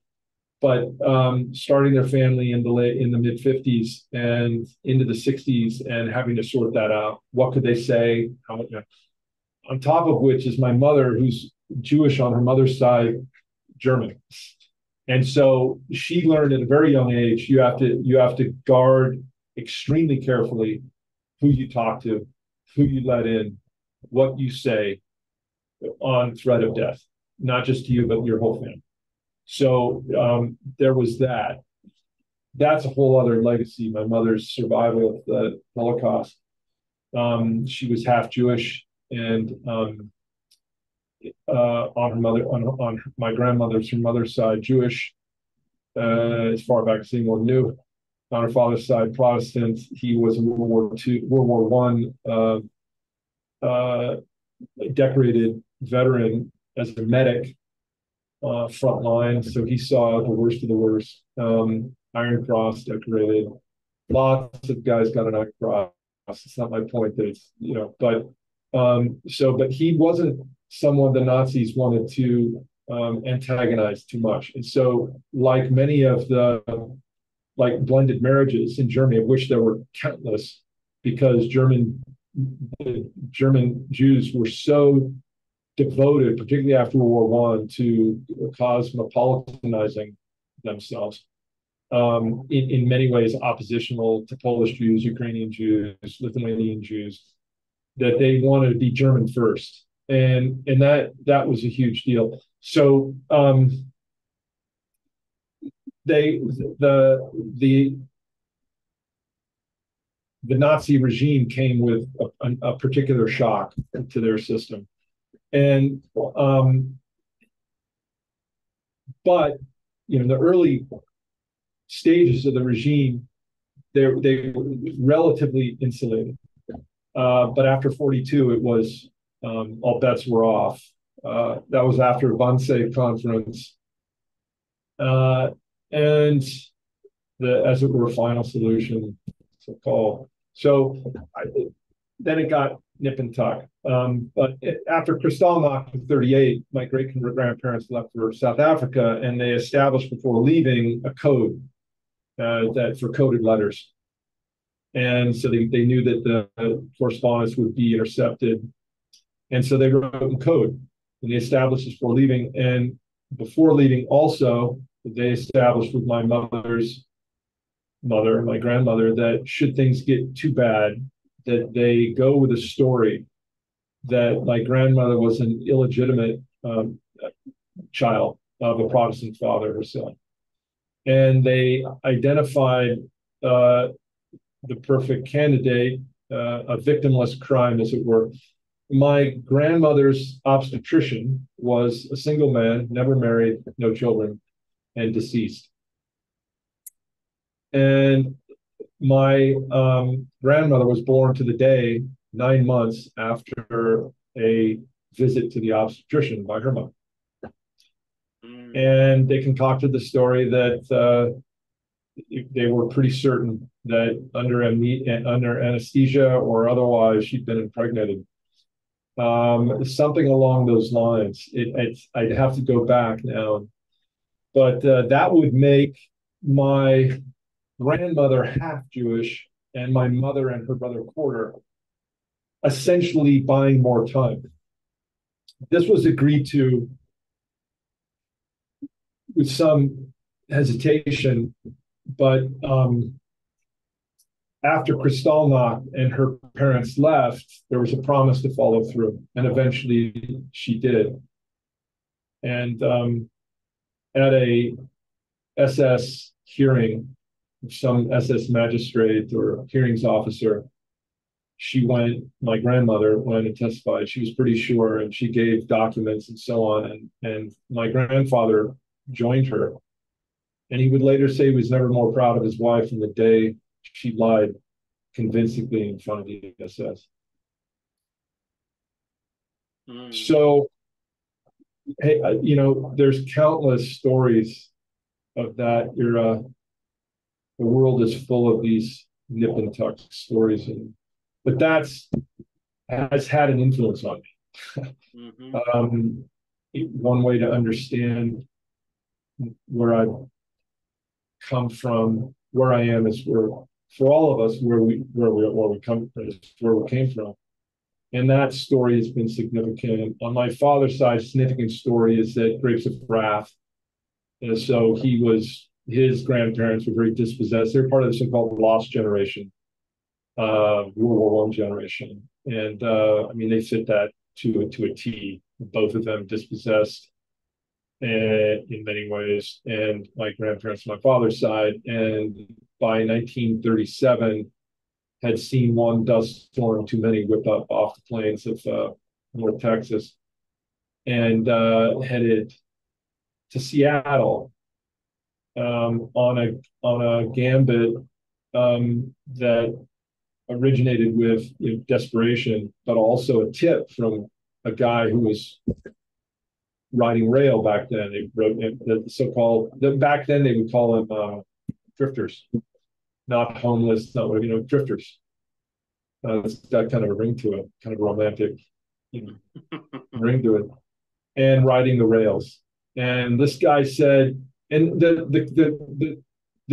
but starting their family in the mid 50s and into the 60s, and having to sort that out. What could they say? On top of which is my mother, who's Jewish on her mother's side, German. And so she learned at a very young age, you have to guard extremely carefully who you talk to, who you let in, what you say on threat of death, not just to you, but your whole family. So there was that. That's a whole other legacy, my mother's survival of the Holocaust. She was half Jewish, and on my grandmother's, her mother's side, Jewish, as far back as anyone knew. On her father's side, Protestant. He was a World War I decorated veteran as a medic, front line. So he saw the worst of the worst. Iron Cross decorated. Lots of guys got an Iron Cross. It's not my point that it's, but he wasn't someone the Nazis wanted to antagonize too much. And so, like many of the blended marriages in Germany, of which there were countless, because German Jews were so devoted, particularly after World War I, to cosmopolitanizing themselves. In many ways, oppositional to Polish Jews, Ukrainian Jews, Lithuanian Jews, that they wanted to be German first, and that was a huge deal. So they the the Nazi regime came with a particular shock to their system, and but the early stages of the regime, they were relatively insulated. But after 42, it was all bets were off. That was after Wannsee conference, and the, as it were, final solution, so called. So then it got nip and tuck. But after Kristallnacht in 38, my great grandparents left for South Africa, and they established before leaving a code that for coded letters. And so they knew that the correspondence would be intercepted. And so they wrote in code, and they established this before leaving. And before leaving also, they established with my mother's mother, my grandmother, that should things get too bad, that they go with a story that my grandmother was an illegitimate child of a Protestant father herself. And they identified the perfect candidate, a victimless crime, as it were. My grandmother's obstetrician was a single man, never married, no children, and deceased. And my grandmother was born to the day 9 months after a visit to the obstetrician by her mother. And they concocted the story that they were pretty certain that under anesthesia or otherwise she'd been impregnated. Something along those lines. I'd have to go back now. But that would make my grandmother half Jewish and my mother and her brother quarter, essentially buying more time. This was agreed to with some hesitation, but after Kristallnacht and her parents left, there was a promise to follow through, and eventually she did. And at a SS hearing, some SS magistrate or hearings officer, my grandmother went and testified. She was pretty sure, and she gave documents and so on. And my grandfather joined her. And he would later say he was never more proud of his wife than the day she lied convincingly in front of the SS. So, hey, there's countless stories of that era. The world is full of these nip and tuck stories, but has had an influence on me. One way to understand where I've come from, where I am, is where, for all of us, where we came from, and that story has been significant. On my father's side, significant story is that Grapes of Wrath, and so his grandparents were very dispossessed. They're part of the so-called lost generation, World War I generation, and they fit that to a T. Both of them dispossessed in many ways, and my grandparents on my father's side. And by 1937, had seen one dust storm too many whip up off the plains of North Texas, and headed to Seattle on a gambit that originated with desperation, but also a tip from a guy who was riding rail back then. They wrote the so-called, back then they would call them drifters, not homeless, not whatever, drifters. It's got kind of a ring to it, kind of a romantic ring to it, and riding the rails. And this guy said, and the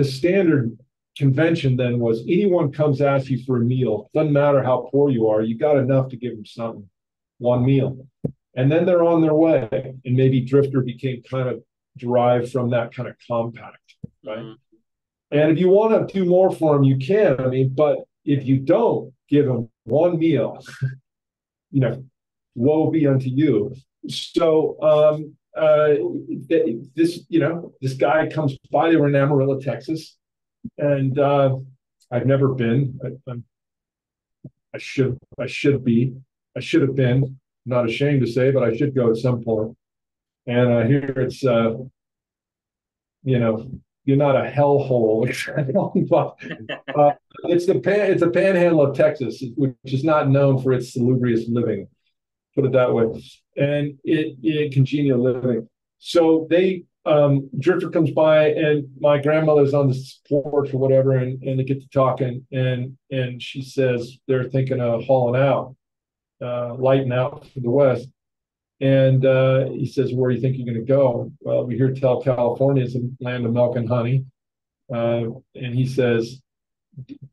standard convention then was, anyone comes ask you for a meal, doesn't matter how poor you are, you got enough to give them something, one meal, and then they're on their way. And maybe drifter became kind of derived from that kind of compact, right? And if you want to do more for them, you can. But if you don't give them one meal, woe be unto you. So uh, this guy comes by. They were in Amarillo, Texas, and I've never been. I should have been. I'm not ashamed to say, but I should go at some point. And here it's you know, you're not a hellhole. But it's a panhandle of Texas, which is not known for its salubrious living, put it that way, and it congenial living. So Drifter comes by, and my grandmother's on the porch or whatever, and they get to talking, and she says they're thinking of hauling out, lighting out for the West. And he says, "Where do you think you're going to go?" Well, we hear tell California is the land of milk and honey. And he says,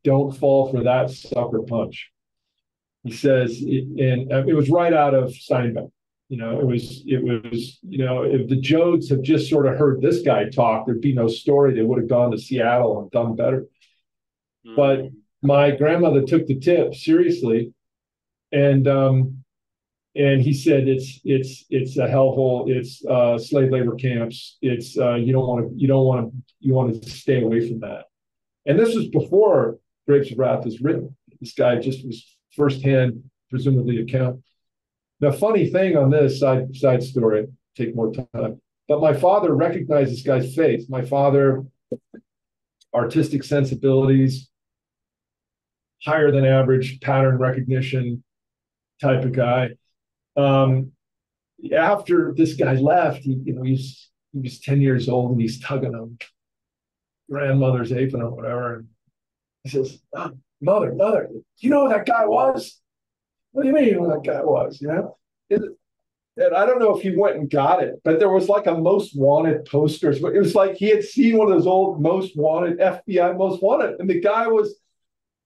"Don't fall for that sucker punch." He says, and it was right out of Steinbeck. If the Jodes have just sort of heard this guy talk, there'd be no story. They would have gone to Seattle and done better. Mm-hmm. But my grandmother took the tip seriously, and he said it's a hellhole. It's slave labor camps. It's you want to stay away from that. And this was before Grapes of Wrath was written. This guy just was firsthand, presumably, account. The funny thing on this side story, take more time, but my father recognized this guy's face. My father, artistic sensibilities, higher than average pattern recognition type of guy. After this guy left, he was 10 years old, and he's tugging on grandmother's apron or whatever. And he says, oh, mother, you know who that guy was? What do you mean who that guy was? And I don't know if he went and got it, but there was like a most wanted posters. It was like he had seen one of those old most wanted, FBI most wanted. And the guy was,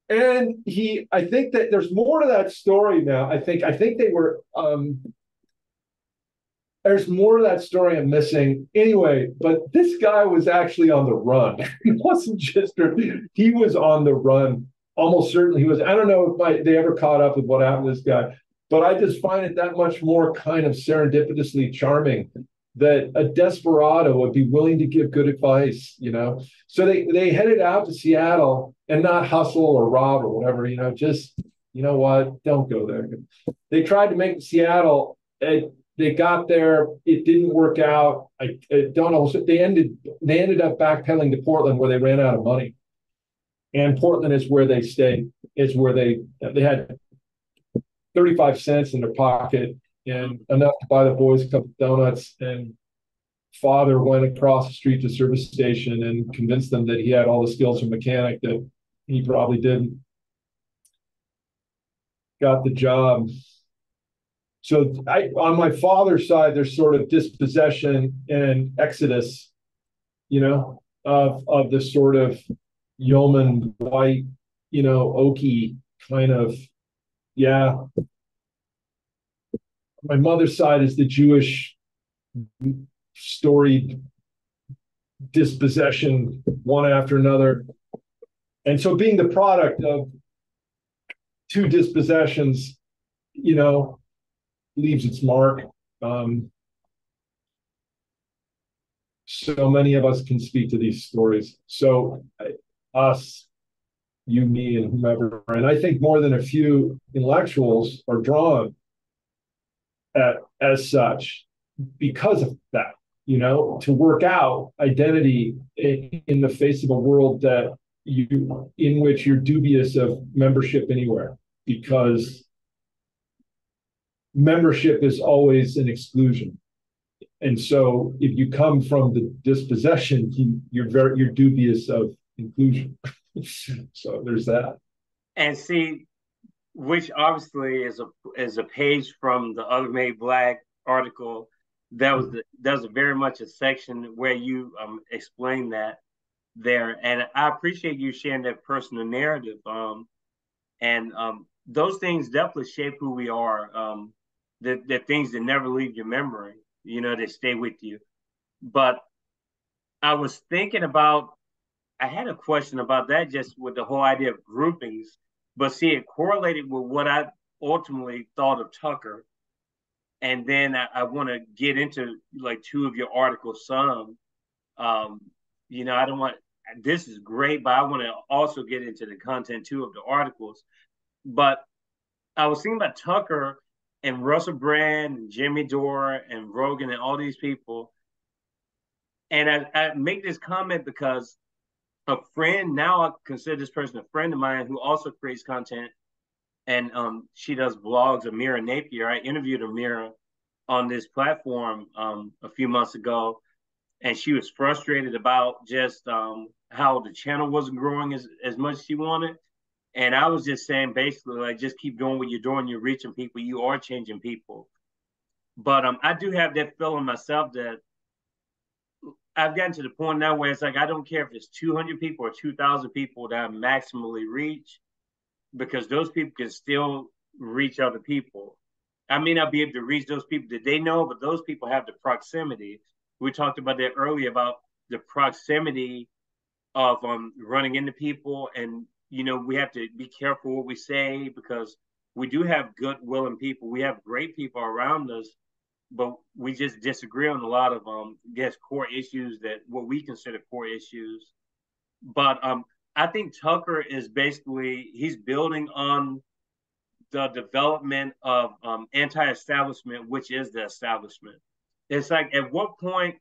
and I think that there's more to that story now. I think they were, there's more to that story I'm missing. Anyway, but this guy was actually on the run. He wasn't just, he was on the run. Almost certainly he was. I don't know if they ever caught up with what happened to this guy, but I just find it that much more kind of serendipitously charming that a desperado would be willing to give good advice, So they headed out to Seattle and not hustle or rob or whatever, just, what, don't go there. They tried to make Seattle. They got there. It didn't work out. I don't know. They ended up backpedaling to Portland, where they ran out of money. And Portland is where they stayed. It's where they had 35 cents in their pocket and enough to buy the boys a couple of donuts. And father went across the street to the service station and convinced them that he had all the skills of a mechanic that he probably didn't. Got the job. So on my father's side, there's sort of dispossession and exodus, of the sort of yeoman white, oaky kind of, yeah. My mother's side is the Jewish storied dispossession, one after another. And so being the product of two dispossessions, leaves its mark. So many of us can speak to these stories. So us, you, me, and whomever, and I think more than a few intellectuals are drawn as such because of that, to work out identity in the face of a world in which you're dubious of membership anywhere, because membership is always an exclusion. And so if you come from the dispossession, you're dubious of inclusion. So there's that. And see, which obviously is a page from the Other Made Black article. That was very much a section where you explained that there, and I appreciate you sharing that personal narrative. And those things definitely shape who we are. The things that never leave your memory, they stay with you. But I was thinking about, I had a question about that, just with the whole idea of groupings, but see, it correlated with what I ultimately thought of Tucker. and then I want to get into like two of your articles some. Um, I don't want this is great, but I want to also get into the content too of the articles. But I was thinking about Tucker and Russell Brand and Jimmy Dore and Rogan and all these people. And I make this comment because a friend, now I consider this person a friend of mine who also creates content. And she does vlogs, Amira Napier. I interviewed Amira on this platform a few months ago, and she was frustrated about just how the channel wasn't growing as much as she wanted. And I was just saying, basically, like, just keep doing what you're doing. You're reaching people. You are changing people. But I do have that feeling myself that I've gotten to the point now where it's like I don't care if it's 200 people or 2,000 people that I maximally reach, because those people can still reach other people. I may not be able to reach those people that they know, but those people have the proximity. We talked about that earlier about the proximity of running into people, and we have to be careful what we say, because we do have good willing people. We have great people around us, but we just disagree on a lot of core issues, that what we consider core issues. But I think Tucker is basically, he's building on the development of anti-establishment, which is the establishment. It's like, at what point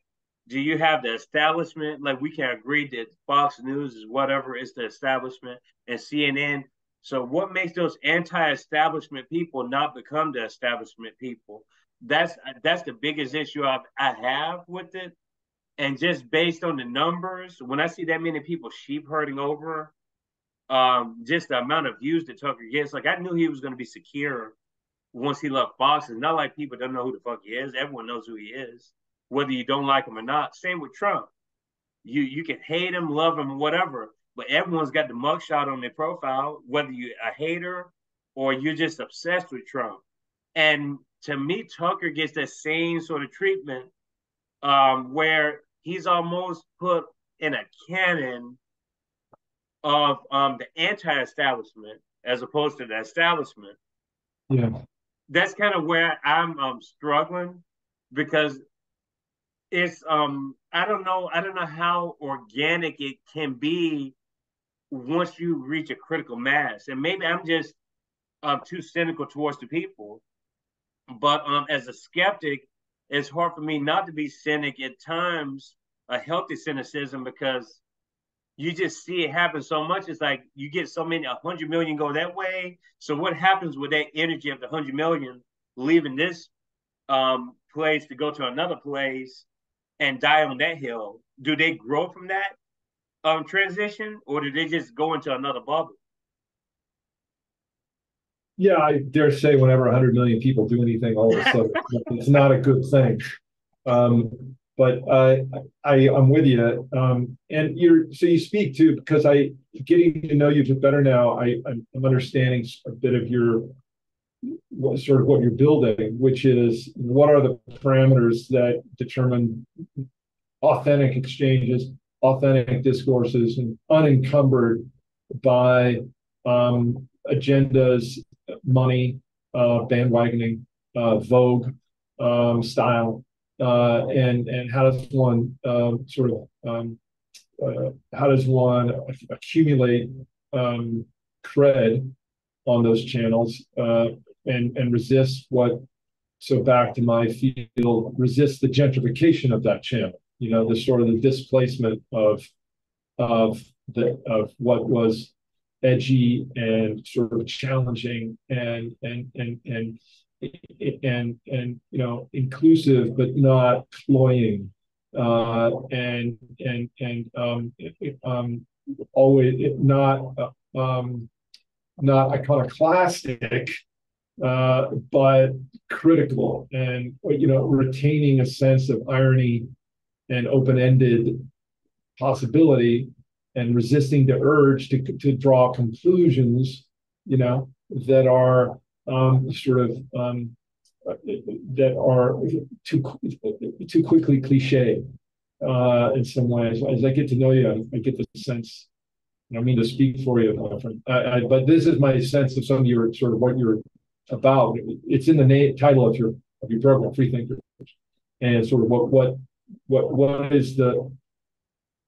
do you have the establishment? Like, we can agree that Fox News is whatever, is the establishment, and CNN. So what makes those anti-establishment people not become the establishment people? That's the biggest issue I have with it. And just based on the numbers, when I see that many people sheep herding over, just the amount of views that Tucker gets, like, I knew he was going to be secure once he left Fox. It's not like people don't know who the fuck he is. Everyone knows who he is, whether you don't like him or not. Same with Trump. You can hate him, love him, whatever, but everyone's got the mugshot on their profile, whether you're a hater or you're just obsessed with Trump. And to me, Tucker gets that same sort of treatment, where he's almost put in a canon of the anti-establishment as opposed to the establishment. Yeah, that's kind of where I'm struggling, because it's I don't know how organic it can be once you reach a critical mass. And maybe I'm just too cynical towards the people, but as a skeptic, it's hard for me not to be cynic at times, a healthy cynicism, because you just see it happen so much. It's like you get so many, 100 million go that way. So what happens with that energy of the 100 million leaving this place to go to another place and die on that hill? Do they grow from that transition, or do they just go into another bubble? yeah. I dare say, whenever 100 million people do anything, all of a sudden, it's not a good thing. But I'm with you, and you speak to, because I getting to know you better now. I'm understanding a bit of what you're building, which is, what are the parameters that determine authentic exchanges, authentic discourses, and unencumbered by agendas, money, bandwagoning, vogue, style. And how does one how does one accumulate cred on those channels, and resist back to my field, resist the gentrification of that channel, the sort of the displacement of what was edgy and sort of challenging and inclusive, but not cloying, always not iconoclastic, but critical, and retaining a sense of irony and open-ended possibility, and resisting the urge to draw conclusions, that are that are too quickly cliche, in some ways. As I get to know you, I get the sense. I don't mean to speak for you, my friend, but this is my sense of some of your sort of what you're about. It's in the title of your of your program, free thinkers, and sort of what is the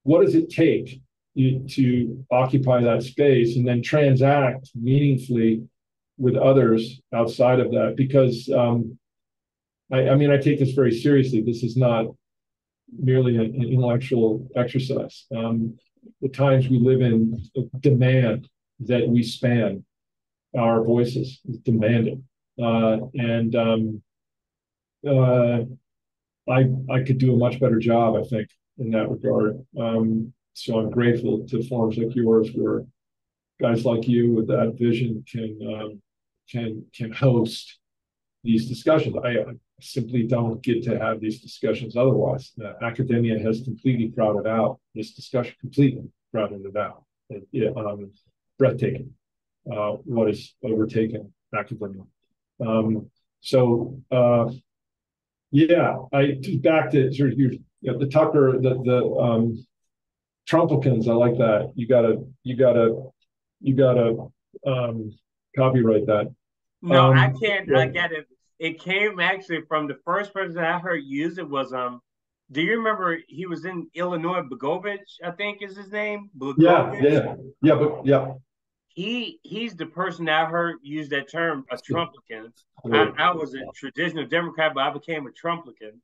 what does it take to occupy that space and then transact meaningfully with others outside of that? Because I mean, I take this very seriously. This is not merely an intellectual exercise. The times we live in demand that we span our voices, demanding, and I could do a much better job, I think, in that regard. So I'm grateful to forums like yours, where guys like you with that vision can host these discussions. I simply don't get to have these discussions otherwise. Academia has completely crowded out this discussion, completely crowded it out. Breathtaking, what has overtaken academia. Yeah, back to sort of the Tucker, the Trumplicans. I like that. You gotta copyright that. No, I can't. I get it. It came actually from the first person I heard use it was Do you remember he was in Illinois? Bogovich, I think is his name. Bogovich. Yeah. He's the person I heard use that term, a Trumplican. I was a traditional Democrat, but I became a Trumplican.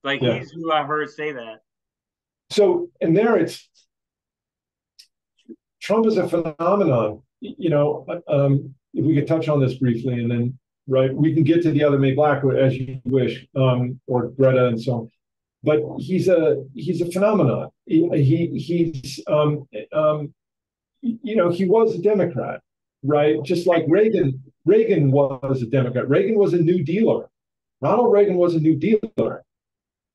Like he's who I heard say that. So, and there it's Trump is a phenomenon. If we could touch on this briefly, and then we can get to the other Make Black as you wish, or Greta and so on. But he's a phenomenon. He was a Democrat, right? Just like Reagan was a Democrat. Reagan was a New Dealer. Ronald Reagan was a New Dealer.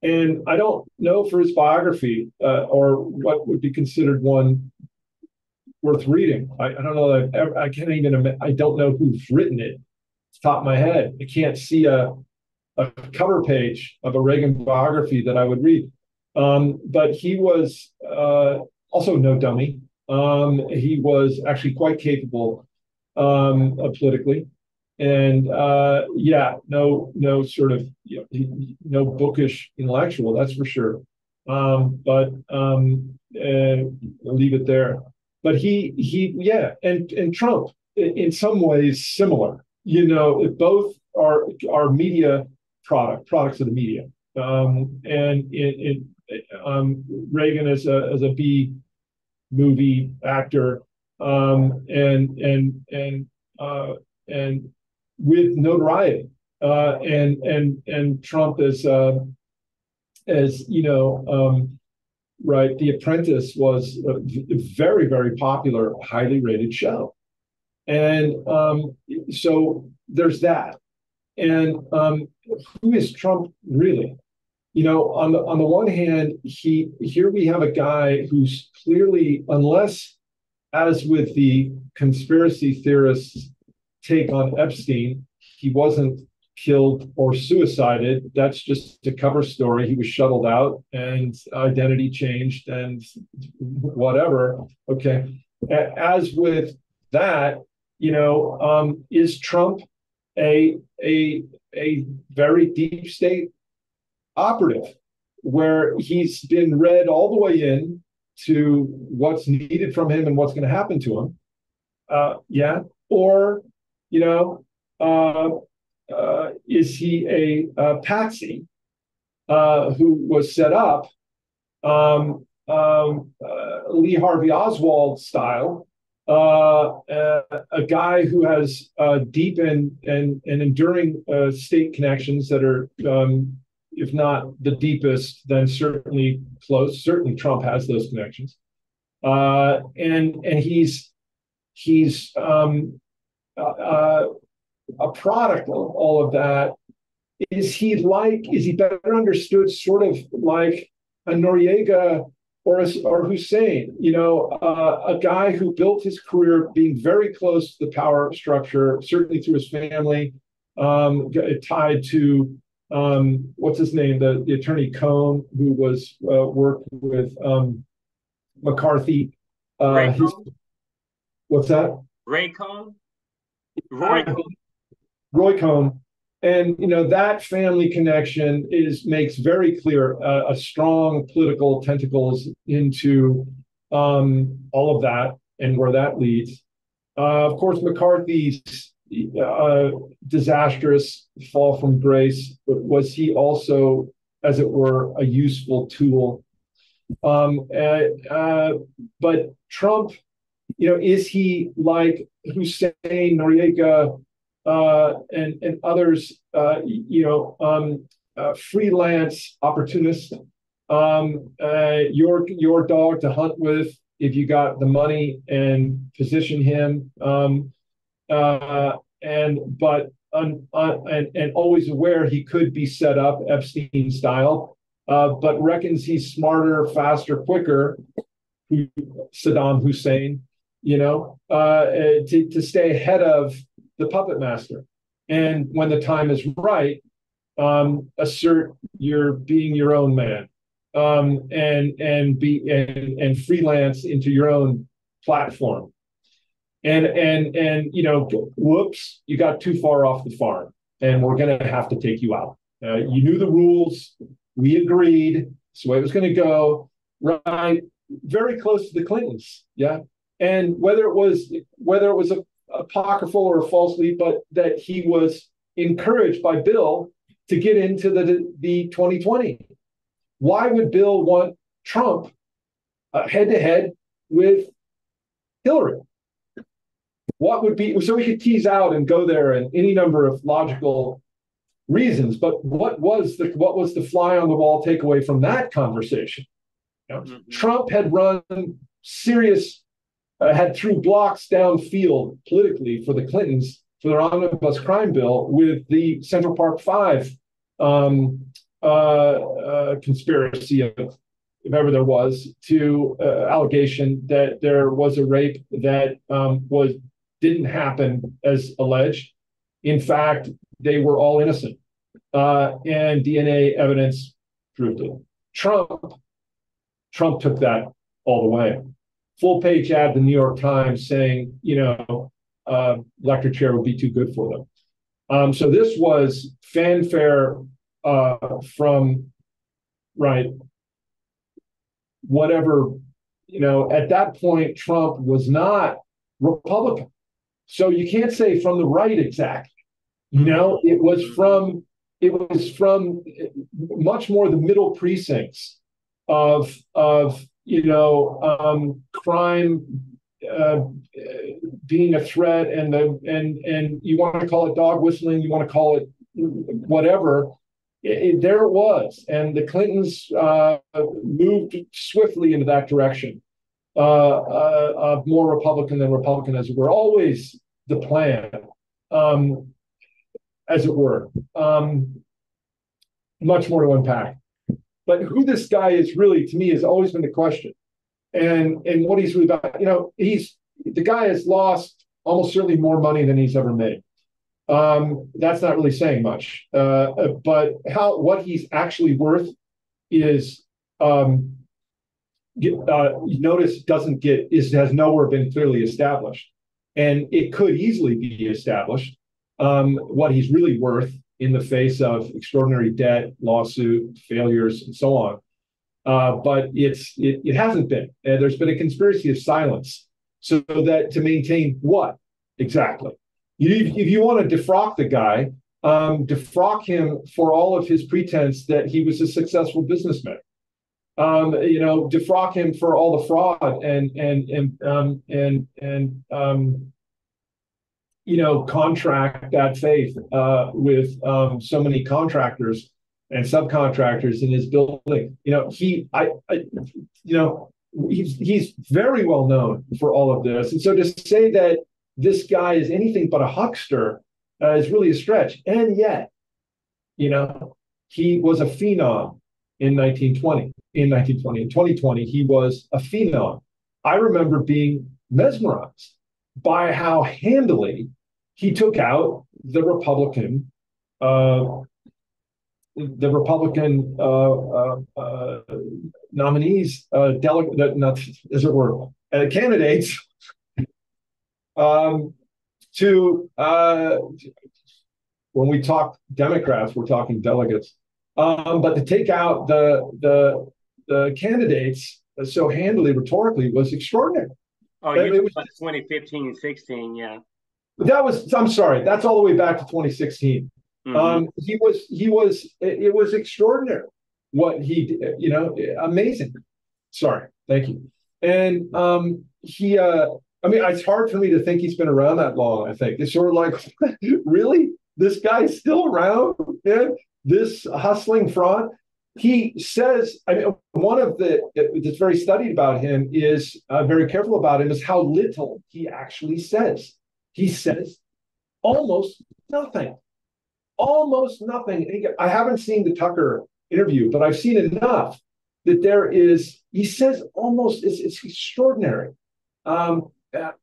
And I don't know for his biography or what would be considered one worth reading. I don't know that I can't even. I don't know who's written it. It's top of my head. I can't see a cover page of a Reagan biography that I would read. But he was also no dummy. He was actually quite capable politically, and no sort of no bookish intellectual, that's for sure. But leave it there. But and Trump in some ways similar. Both are media products of the media, and Reagan as a B movie actor, and with notoriety, and Trump as The Apprentice was a very, very popular, highly rated show, and so there's that. And who is Trump really? On the one hand, here we have a guy who's clearly, unless, as with the conspiracy theorists' take on Epstein, he wasn't killed or suicided. That's just a cover story. He was shuttled out and identity changed and whatever. Okay. As with that, is Trump a very deep state operative, where he's been read all the way in to what's needed from him and what's going to happen to him? Or, is he a patsy who was set up Lee Harvey Oswald style, a guy who has deep and enduring state connections that are, if not the deepest, then certainly close. Certainly, Trump has those connections, and he's a product of all of that. Is he better understood, sort of like a Noriega or Hussein? A guy who built his career being very close to the power structure, certainly through his family, tied to what's his name, the attorney Cohn, who was worked with McCarthy. What's that? Ray Cohn? Roy Cohn. And that family connection makes very clear a strong political tentacles into all of that and where that leads. Of course, McCarthy's disastrous fall from grace, but was he also, as it were, a useful tool? But Trump, is he like Hussein, Noriega, and others, freelance opportunist, your dog to hunt with if you got the money and position him, and always aware he could be set up Epstein style, but reckons he's smarter, faster, quicker, Saddam Hussein, to stay ahead of the puppet master. And when the time is right, assert your being your own man, and freelance into your own platform. And whoops, you got too far off the farm, and we're going to have to take you out. You knew the rules. We agreed. That's the way it was going to go. Right? Very close to the Clintons. Yeah. And whether it was a apocryphal or a false lead, but that he was encouraged by Bill to get into the 2020. Why would Bill want Trump head to head with Hillary? What would be, so we could tease out and go there in any number of logical reasons, but what was the fly on the wall takeaway from that conversation? Trump had run serious, had threw blocks downfield politically for the Clintons for their omnibus crime bill with the Central Park Five conspiracy, if ever there was, to allegation that there was a rape that didn't happen as alleged. In fact, they were all innocent, and DNA evidence proved it. Trump took that all the way. Full page ad, the New York Times, saying, electric chair would be too good for them. So this was fanfare from, right, whatever, at that point, Trump was not Republican. So you can't say from the right exactly. It was from much more the middle precincts of crime being a threat, and you want to call it dog whistling, you want to call it whatever. There it was, and the Clintons moved swiftly into that direction of more Republican than Republican, as it were. Always the plan, as it were. Much more to unpack. But who this guy is really, to me, has always been the question. And what he's really about. The guy has lost almost certainly more money than he's ever made. That's not really saying much. But what he's actually worth is, notice, has nowhere been clearly established. And it could easily be established what he's really worth in the face of extraordinary debt, lawsuit, failures, and so on. But it hasn't been. There's been a conspiracy of silence, so that to maintain what exactly? If you want to defrock the guy, defrock him for all of his pretense that he was a successful businessman. Defrock him for all the fraud and contract that faith with so many contractors and subcontractors in his building. He's very well known for all of this, and so to say that this guy is anything but a huckster is really a stretch. And yet, he was a phenom in 1920. In 2020, he was a phenom. I remember being mesmerized by how handily he took out the Republican nominees, candidates, to when we talk Democrats, we're talking delegates. But to take out the candidates so handily rhetorically was extraordinary. Oh, you talking about 2015 and 16, yeah. I'm sorry, that's all the way back to 2016. Mm-hmm. It was extraordinary what he did, amazing. Sorry, thank you. And I mean, it's hard for me to think he's been around that long. I think it's sort of like, really, this guy's still around, man? This hustling fraud. He says, I mean, one of that's very studied about him is very careful about him is how little he actually says. He says almost nothing. Almost nothing. I haven't seen the Tucker interview, but I've seen enough that he says almost, it's extraordinary. And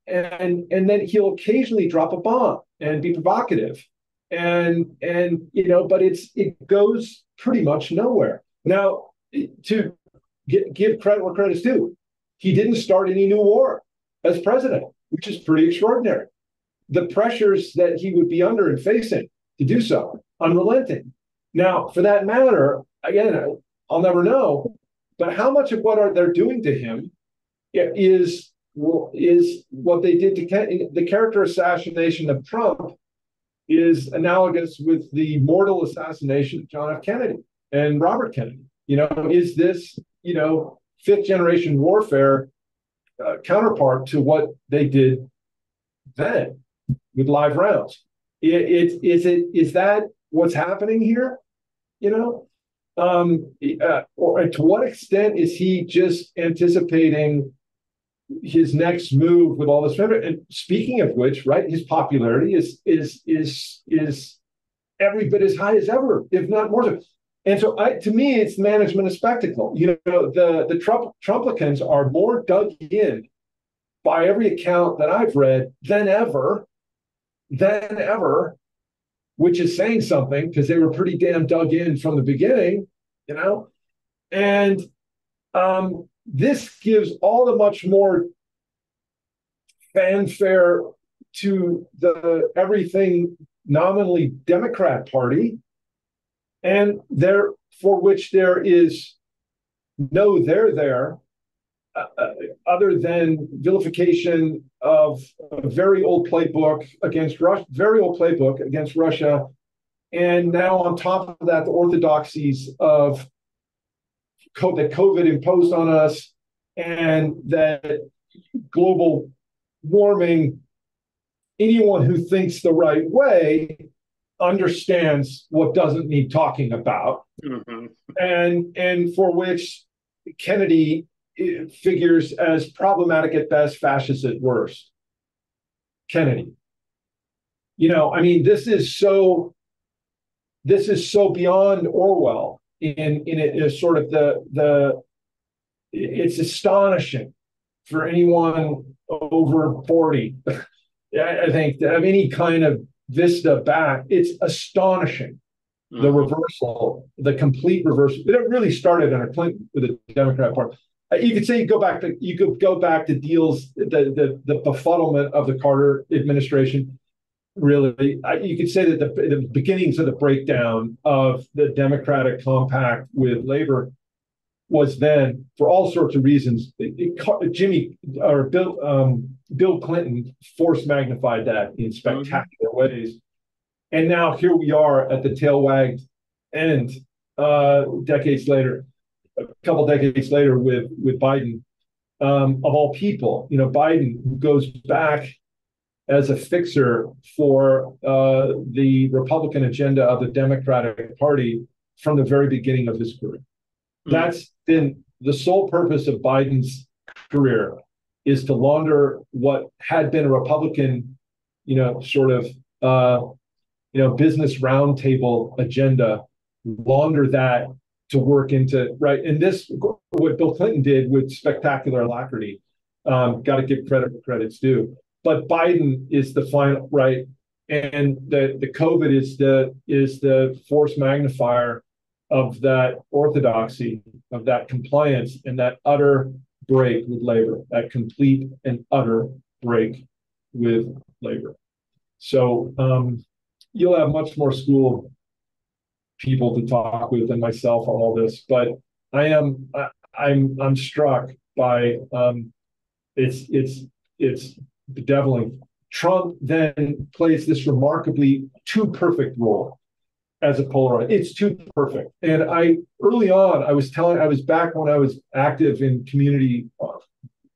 then he'll occasionally drop a bomb and be provocative. But it goes pretty much nowhere. Now, to give credit where credit's due, he didn't start any new war as president, which is pretty extraordinary. The pressures that he would be under and facing to do so, unrelenting. Now, for that matter, again, I'll never know, but how much of what they're doing to him is what they did to the character assassination of Trump is analogous with the mortal assassination of John F. Kennedy and Robert Kennedy. Is this, fifth generation warfare counterpart to what they did then with live rounds? Is that what's happening here? Or to what extent is he just anticipating his next move with all this? And speaking of which, right, his popularity is every bit as high as ever, if not more so. And so, to me, it's management of spectacle. The Trumplicans are more dug in by every account that I've read than ever, which is saying something because they were pretty damn dug in from the beginning, And this gives all the much more fanfare to the everything nominally Democrat Party, and for which there is no there other than vilification of a very old playbook against Russia, and now on top of that, the orthodoxies of that COVID imposed on us, and that global warming. Anyone who thinks the right way understands what doesn't need talking about, mm-hmm. and for which Kennedy figures as problematic at best, fascist at worst. Kennedy, I mean, this is so beyond Orwell in a sort of it's astonishing for anyone over 40. I think to have any kind of vista back, it's astonishing. Mm-hmm. The reversal, the complete reversal. It really started under Clinton with the Democrat Party. You could say you could go back to deals, the befuddlement of the Carter administration. Really, you could say that the beginnings of the breakdown of the Democratic compact with labor was then, for all sorts of reasons, Bill Clinton force magnified that in spectacular ways. And now here we are at the tail wagged end, decades later, a couple decades later with Biden, of all people. Biden, who goes back as a fixer for the Republican agenda of the Democratic Party from the very beginning of his career. That's been the sole purpose of Biden's career, is to launder what had been a Republican, business roundtable agenda, launder that to work into, right? And this, what Bill Clinton did with spectacular alacrity, got to give credit where credit's due. But Biden is the final, right? And the COVID is the force magnifier of that orthodoxy, of that compliance, and that utter break with labor, that complete and utter break with labor. So you'll have much more school people to talk with than myself on all this, but I'm struck by it's bedeviling. Trump then plays this remarkably too perfect role as a Polaroid. It's too perfect. And early on, I was back when I was active in community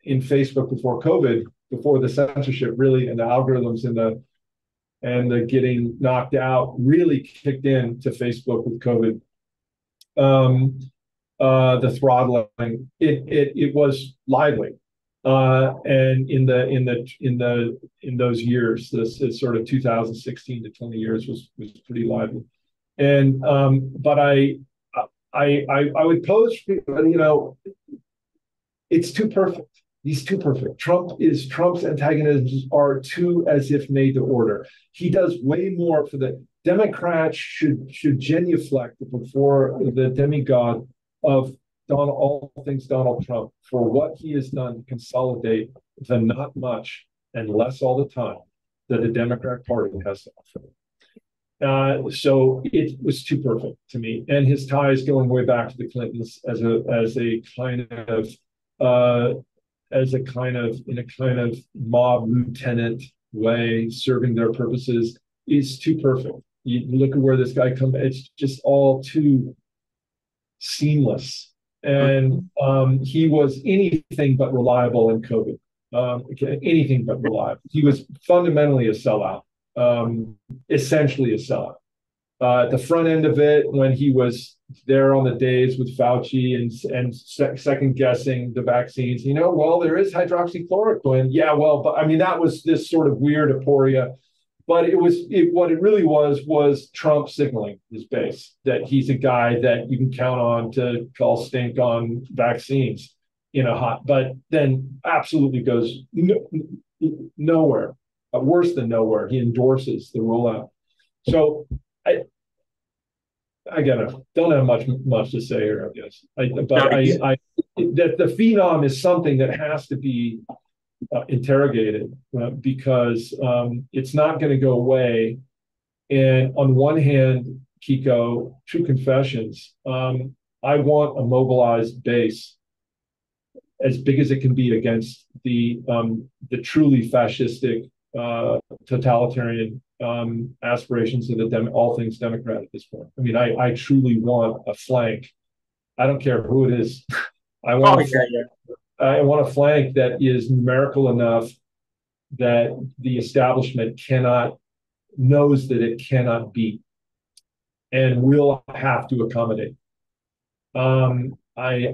in Facebook before COVID, before the censorship really and the algorithms and the getting knocked out really kicked in to Facebook with COVID. The throttling, it was lively. And in those years, this sort of 2016 to 20 years was pretty lively. And but I would pose, it's too perfect. He's too perfect. Trump's antagonisms are too as if made to order. He does way more for the Democrats should genuflect before the demigod of all things Donald Trump for what he has done to consolidate the not much and less all the time that the Democratic Party has to offer. So it was too perfect to me, and his ties going way back to the Clintons as a kind of in a kind of mob lieutenant way, serving their purposes, is too perfect. You look at where this guy comes; it's just all too seamless. And he was anything but reliable in COVID. Anything but reliable. He was fundamentally a sellout, essentially a sellout. The front end of it, when he was there on the days with Fauci and second guessing the vaccines, well, there is hydroxychloroquine. Yeah, well, but I mean, that was this sort of weird aporia. But what it really was Trump signaling his base that he's a guy that you can count on to call stink on vaccines but then absolutely goes nowhere, worse than nowhere. He endorses the rollout. So I don't have much to say here, I guess. That the phenom is something that has to be interrogated because it's not going to go away. And on one hand, Kiko, true confessions, I want a mobilized base as big as it can be against the truly fascistic, totalitarian aspirations of all things Democrat at this point. I mean, I truly want a flank. I don't care who it is. I want a flank that is numerical enough that the establishment knows that it cannot beat and will have to accommodate. And I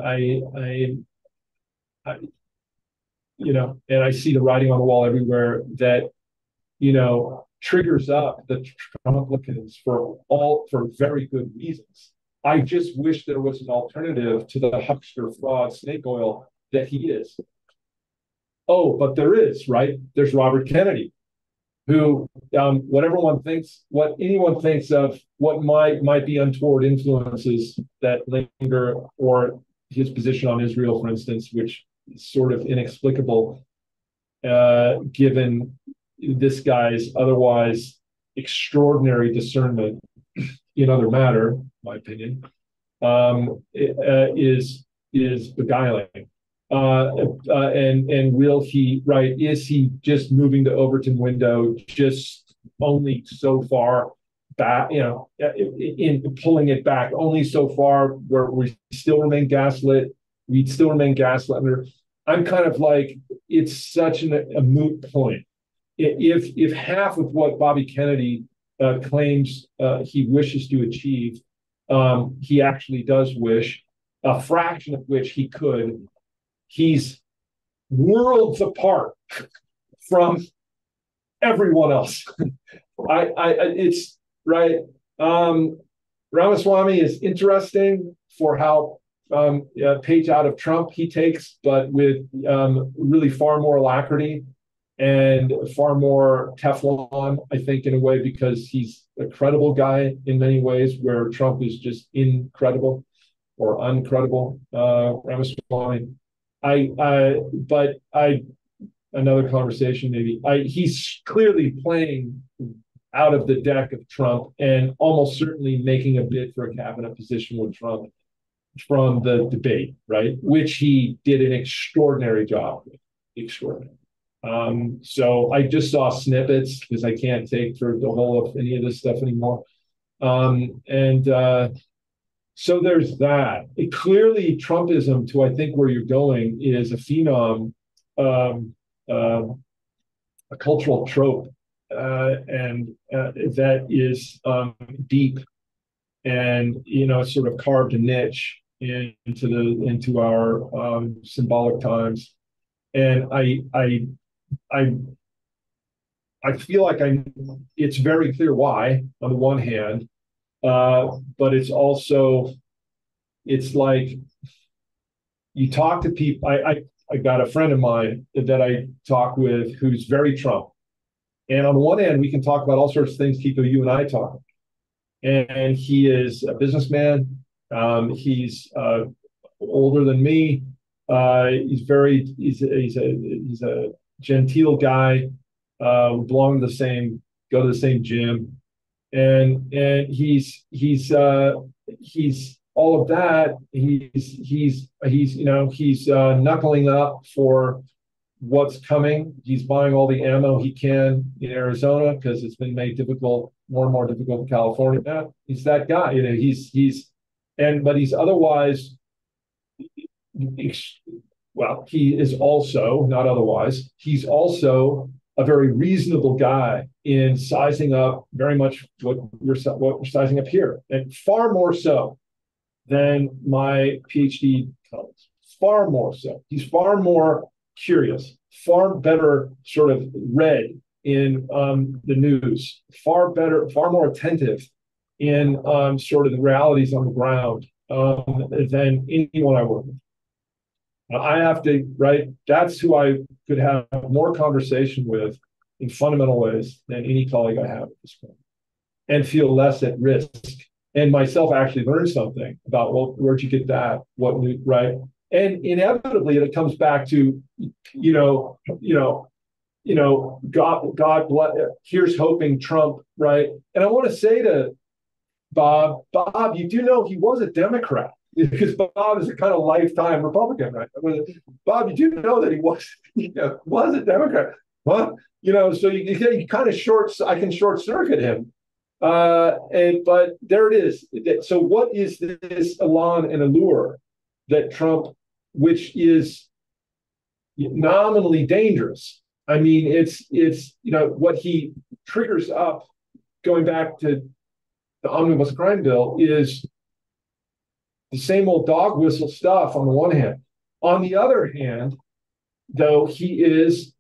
see the writing on the wall everywhere that, triggers up the Trumplicans for very good reasons. I just wish there was an alternative to the huckster, fraud, snake oil that he is. Oh, but there is, right? There's Robert Kennedy, who, what anyone thinks of what might be untoward influences that linger, or his position on Israel, for instance, which is sort of inexplicable, given this guy's otherwise extraordinary discernment in other matter, in my opinion, is beguiling. And will he, right? Is he just moving the Overton window just only so far back, in pulling it back only so far where we still remain gaslit? We'd still remain gaslit. I'm kind of like, it's such a moot point. If half of what Bobby Kennedy claims he wishes to achieve, he actually does wish, a fraction of which he could, he's worlds apart from everyone else. It's right. Ramaswamy is interesting for how page out of Trump he takes, but with really far more alacrity and far more Teflon, I think, in a way, because he's a credible guy in many ways, where Trump is just incredible or uncredible. Ramaswamy. Another conversation maybe. He's clearly playing out of the deck of Trump and almost certainly making a bid for a cabinet position with Trump from the debate, right? Which he did an extraordinary job with. Extraordinary. So I just saw snippets because I can't take for the whole of any of this stuff anymore. And so there's that. Clearly, Trumpism, to I think where you're going, is a phenom, a cultural trope, and that is deep and sort of carved a niche into our symbolic times. And I feel like it's very clear why on the one hand, but it's like you talk to people. I got a friend of mine that I talk with who's very Trump, and on the one hand we can talk about all sorts of things, Kiko, you and I talk, and he is a businessman. He's older than me. He's a genteel guy. We belong to go to the same gym, and he's all of that. He's knuckling up for what's coming. He's buying all the ammo he can in Arizona because it's been made more and more difficult in California. He's that guy. But he's otherwise, well, he is also not otherwise. He's also a very reasonable guy in sizing up very much what we're sizing up here, and far more so than my PhD colleagues. Far more so. He's far more curious, far better sort of read in the news, far more attentive in sort of the realities on the ground than anyone I work with. I have to, right? That's who I could have more conversation with in fundamental ways than any colleague I have at this point, and feel less at risk. And myself actually learn something about, well, where'd you get that? Right? And inevitably, it comes back to, God bless. Here's hoping Trump, right? And I want to say to Bob, you do know he was a Democrat. Because Bob is a kind of lifetime Republican, right? Bob, you do know that he was a Democrat. Well, so you kind of I can short circuit him. But there it is. So what is this elan and allure that Trump, which is nominally dangerous? I mean, it's what he triggers up, going back to the omnibus crime bill, is the same old dog whistle stuff on the one hand. On the other hand, though, he is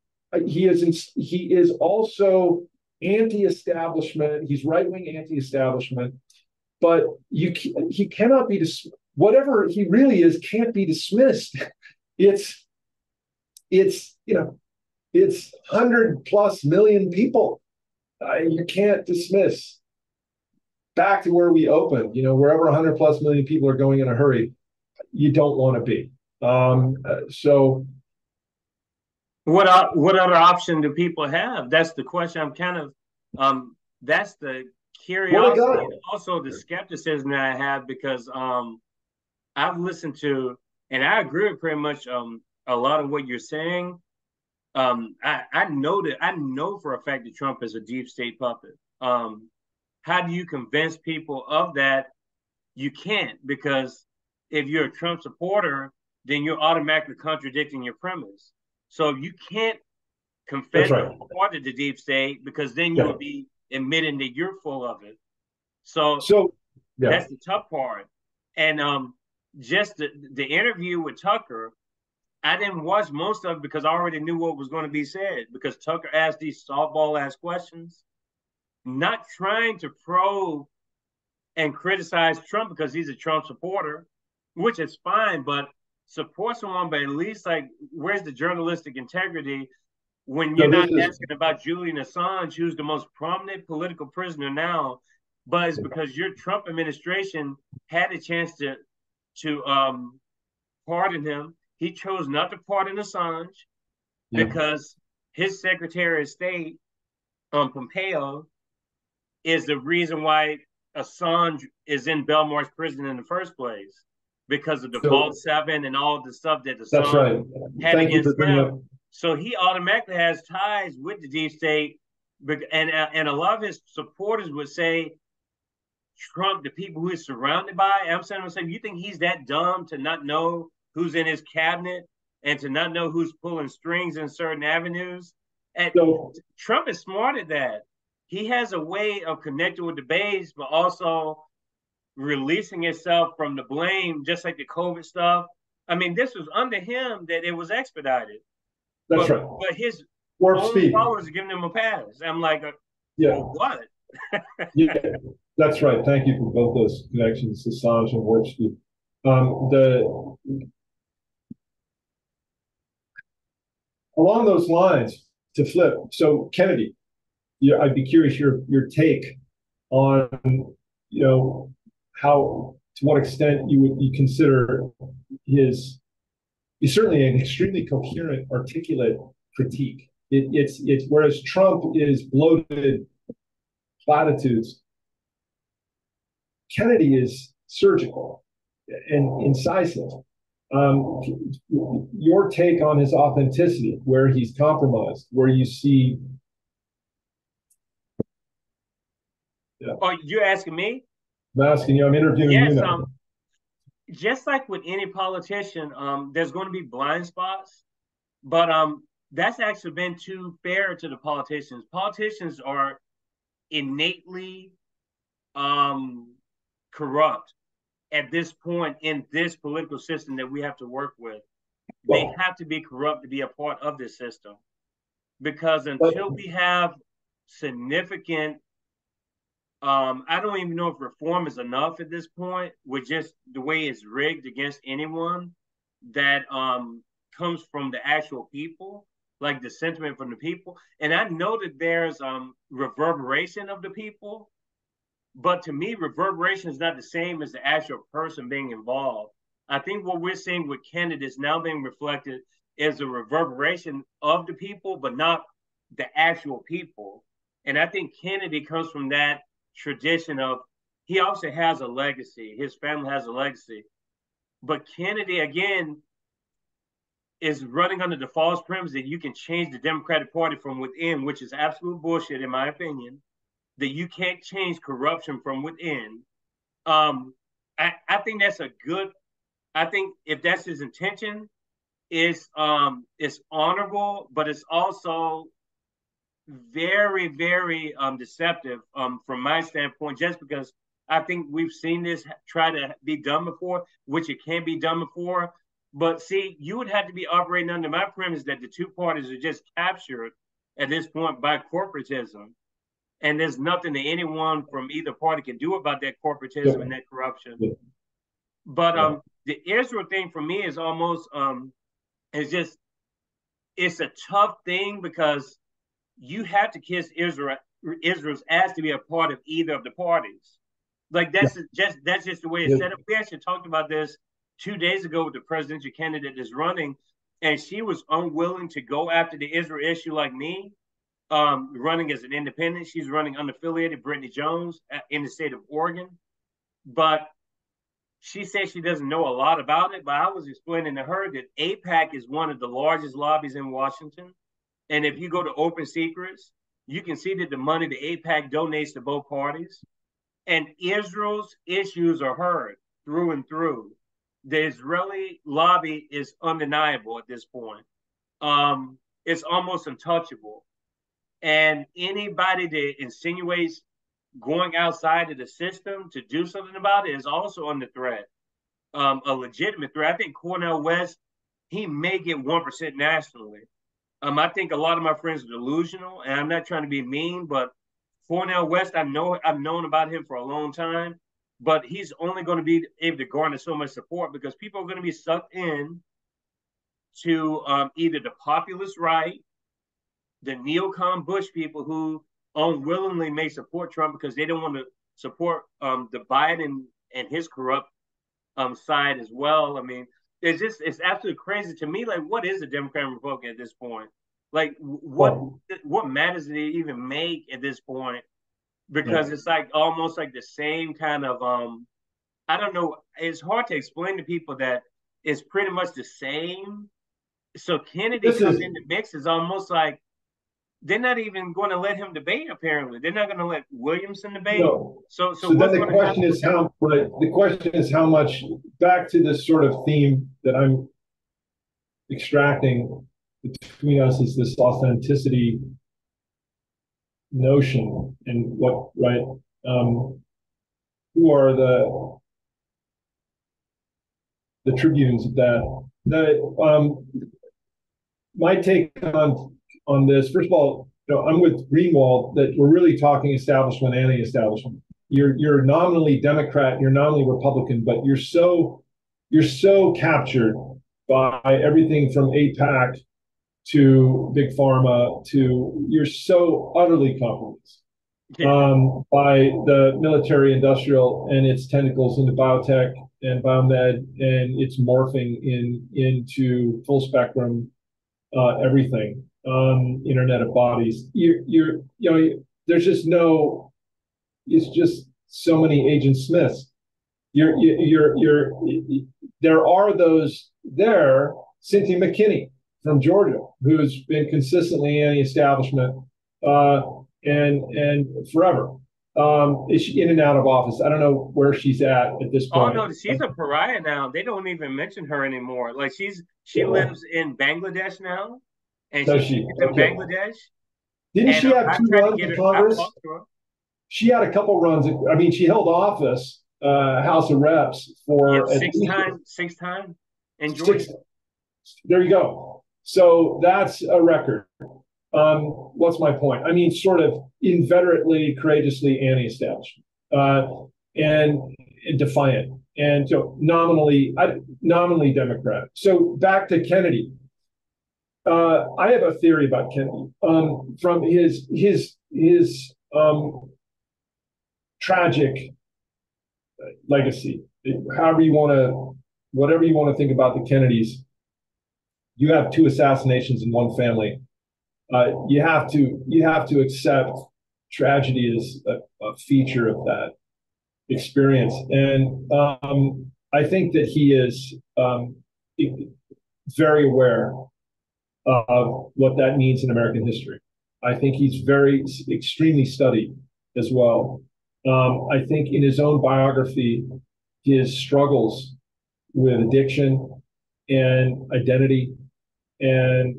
also anti-establishment. He's right-wing anti-establishment, but he cannot be whatever he really is can't be dismissed. It's 100+ million people. You can't dismiss. Back to where we opened, wherever 100+ million people are going in a hurry, you don't want to be. So, what other option do people have? That's the question. I'm kind of that's the curiosity, and also the skepticism that I have, because I've listened to, and I agree with pretty much a lot of what you're saying. I know for a fact that Trump is a deep state puppet. How do you convince people of that? You can't, because if you're a Trump supporter, then you're automatically contradicting your premise. So you can't confess you're part of the deep state, because then you'll be admitting that you're full of it. So that's the tough part. And just the interview with Tucker, I didn't watch most of it because I already knew what was going to be said, because Tucker asked these softball-ass questions, not trying to probe and criticize Trump because he's a Trump supporter, which is fine, but support someone, but at least, like, where's the journalistic integrity when you're not asking about Julian Assange, who's the most prominent political prisoner now, but it's because your Trump administration had a chance to pardon him. He chose not to pardon Assange because his Secretary of State, Pompeo, is the reason why Assange is in Belmarsh prison in the first place, because of the Vault 7 and all the stuff that That's right. Assange had Thank you for against bringing up. him. So he automatically has ties with the deep state. And a lot of his supporters would say Trump, the people who he's surrounded by, I'm saying, you think he's that dumb to not know who's in his cabinet and to not know who's pulling strings in certain avenues? And So, Trump is smart at that. He has a way of connecting with the base, but also releasing himself from the blame, just like the COVID stuff. I mean, this was under him that it was expedited. that's right. But his Warp own speed. followers are giving him a pass. I'm like, Yeah. well, what? Yeah, that's right. Thank you for both those connections, Assange and Warp Speed. Along those lines, to flip, so Kennedy, yeah, I'd be curious your take on, how, to what extent you consider he's certainly an extremely coherent, articulate critique. It's whereas Trump is bloated platitudes, Kennedy is surgical and incisive. Your take on his authenticity, where he's compromised, where you see. Yeah. Oh, you're asking me? I'm asking you. I'm interviewing you now. Just like with any politician, there's going to be blind spots, but that's actually been too fair to the politicians. Politicians are innately corrupt at this point in this political system that we have to work with. They have to be corrupt to be a part of this system, because until we have significant, I don't even know if reform is enough at this point, with just the way it's rigged against anyone that comes from the actual people, like the sentiment from the people. And I know that there's reverberation of the people, but to me, reverberation is not the same as the actual person being involved. I think what we're seeing with candidates now being reflected is a reverberation of the people, but not the actual people. And I think Kennedy comes from that tradition of, he also has a legacy. His family has a legacy. But Kennedy, again, is running under the false premise that you can change the Democratic Party from within, which is absolute bullshit, in my opinion, that you can't change corruption from within. I think that's I think if that's his intention, it's honorable, but it's also very, very deceptive from my standpoint, just because I think we've seen this try to be done before, which it can be done before. But see, you would have to be operating under my premise that the two parties are just captured at this point by corporatism. And there's nothing that anyone from either party can do about that corporatism and that corruption. But the Israel thing for me is almost it's a tough thing, because you have to kiss Israel's ass to be a part of either of the parties. Like that's just the way it's set up. We actually talked about this 2 days ago with the presidential candidate that's running, and she was unwilling to go after the Israel issue like me, running as an independent. She's running unaffiliated, Brittany Jones, in the state of Oregon. But she said she doesn't know a lot about it, but I was explaining to her that AIPAC is one of the largest lobbies in Washington. And if you go to Open Secrets, you can see that the money the AIPAC donates to both parties. And Israel's issues are heard through and through. The Israeli lobby is undeniable at this point. It's almost untouchable. And anybody that insinuates going outside of the system to do something about it is also under threat, a legitimate threat. I think Cornel West, he may get 1% nationally. I think a lot of my friends are delusional, and I'm not trying to be mean, but Cornel West, I've known about him for a long time, but he's only going to be able to garner so much support because people are going to be sucked in to either the populist right, the neocon Bush people who unwillingly may support Trump because they don't want to support the Biden and his corrupt side as well. I mean, it's absolutely crazy to me. Like, what is a Democrat and Republican at this point? Like, what matters do they even make at this point? because it's like almost like the same kind of I don't know. It's hard to explain to people that it's pretty much the same. So Kennedy come in the mix is almost like they're not even going to let him debate. Apparently, they're not going to let Williamson debate. No. So then the question is how. Right, the question is how much. Back to this sort of theme that I'm extracting between us is this authenticity notion, and what right. Who are the tribunes of that? My take on this, first of all, I'm with Greenwald that we're really talking establishment and anti-establishment. You're nominally Democrat, you're nominally Republican, but you're so captured by everything from AIPAC to Big Pharma to you're so utterly compromised by the military industrial and its tentacles into biotech and biomed, and it's morphing into full spectrum everything, Internet of Bodies. There's just it's just so many Agent Smiths. There are those there. Cynthia McKinney from Georgia, who's been consistently anti-establishment and forever. Is she in and out of office? I don't know where she's at this point. Oh no, she's a pariah now. They don't even mention her anymore. Like she lives in Bangladesh now, and she's in Bangladesh. Didn't she have 2 runs in Congress? She had a couple runs. I mean, she held office, House of Reps for 6 times in Georgia. There you go. So that's a record. What's my point? I mean, sort of inveterately, courageously anti-establishment and defiant, and so nominally Democrat. So back to Kennedy. I have a theory about Kennedy from his tragic legacy. Whatever you want to think about the Kennedys, you have 2 assassinations in one family. You have to accept tragedy as a feature of that experience, and I think that he is very aware of what that means in American history. I think he's extremely studied as well. I think in his own biography, his struggles with addiction and identity and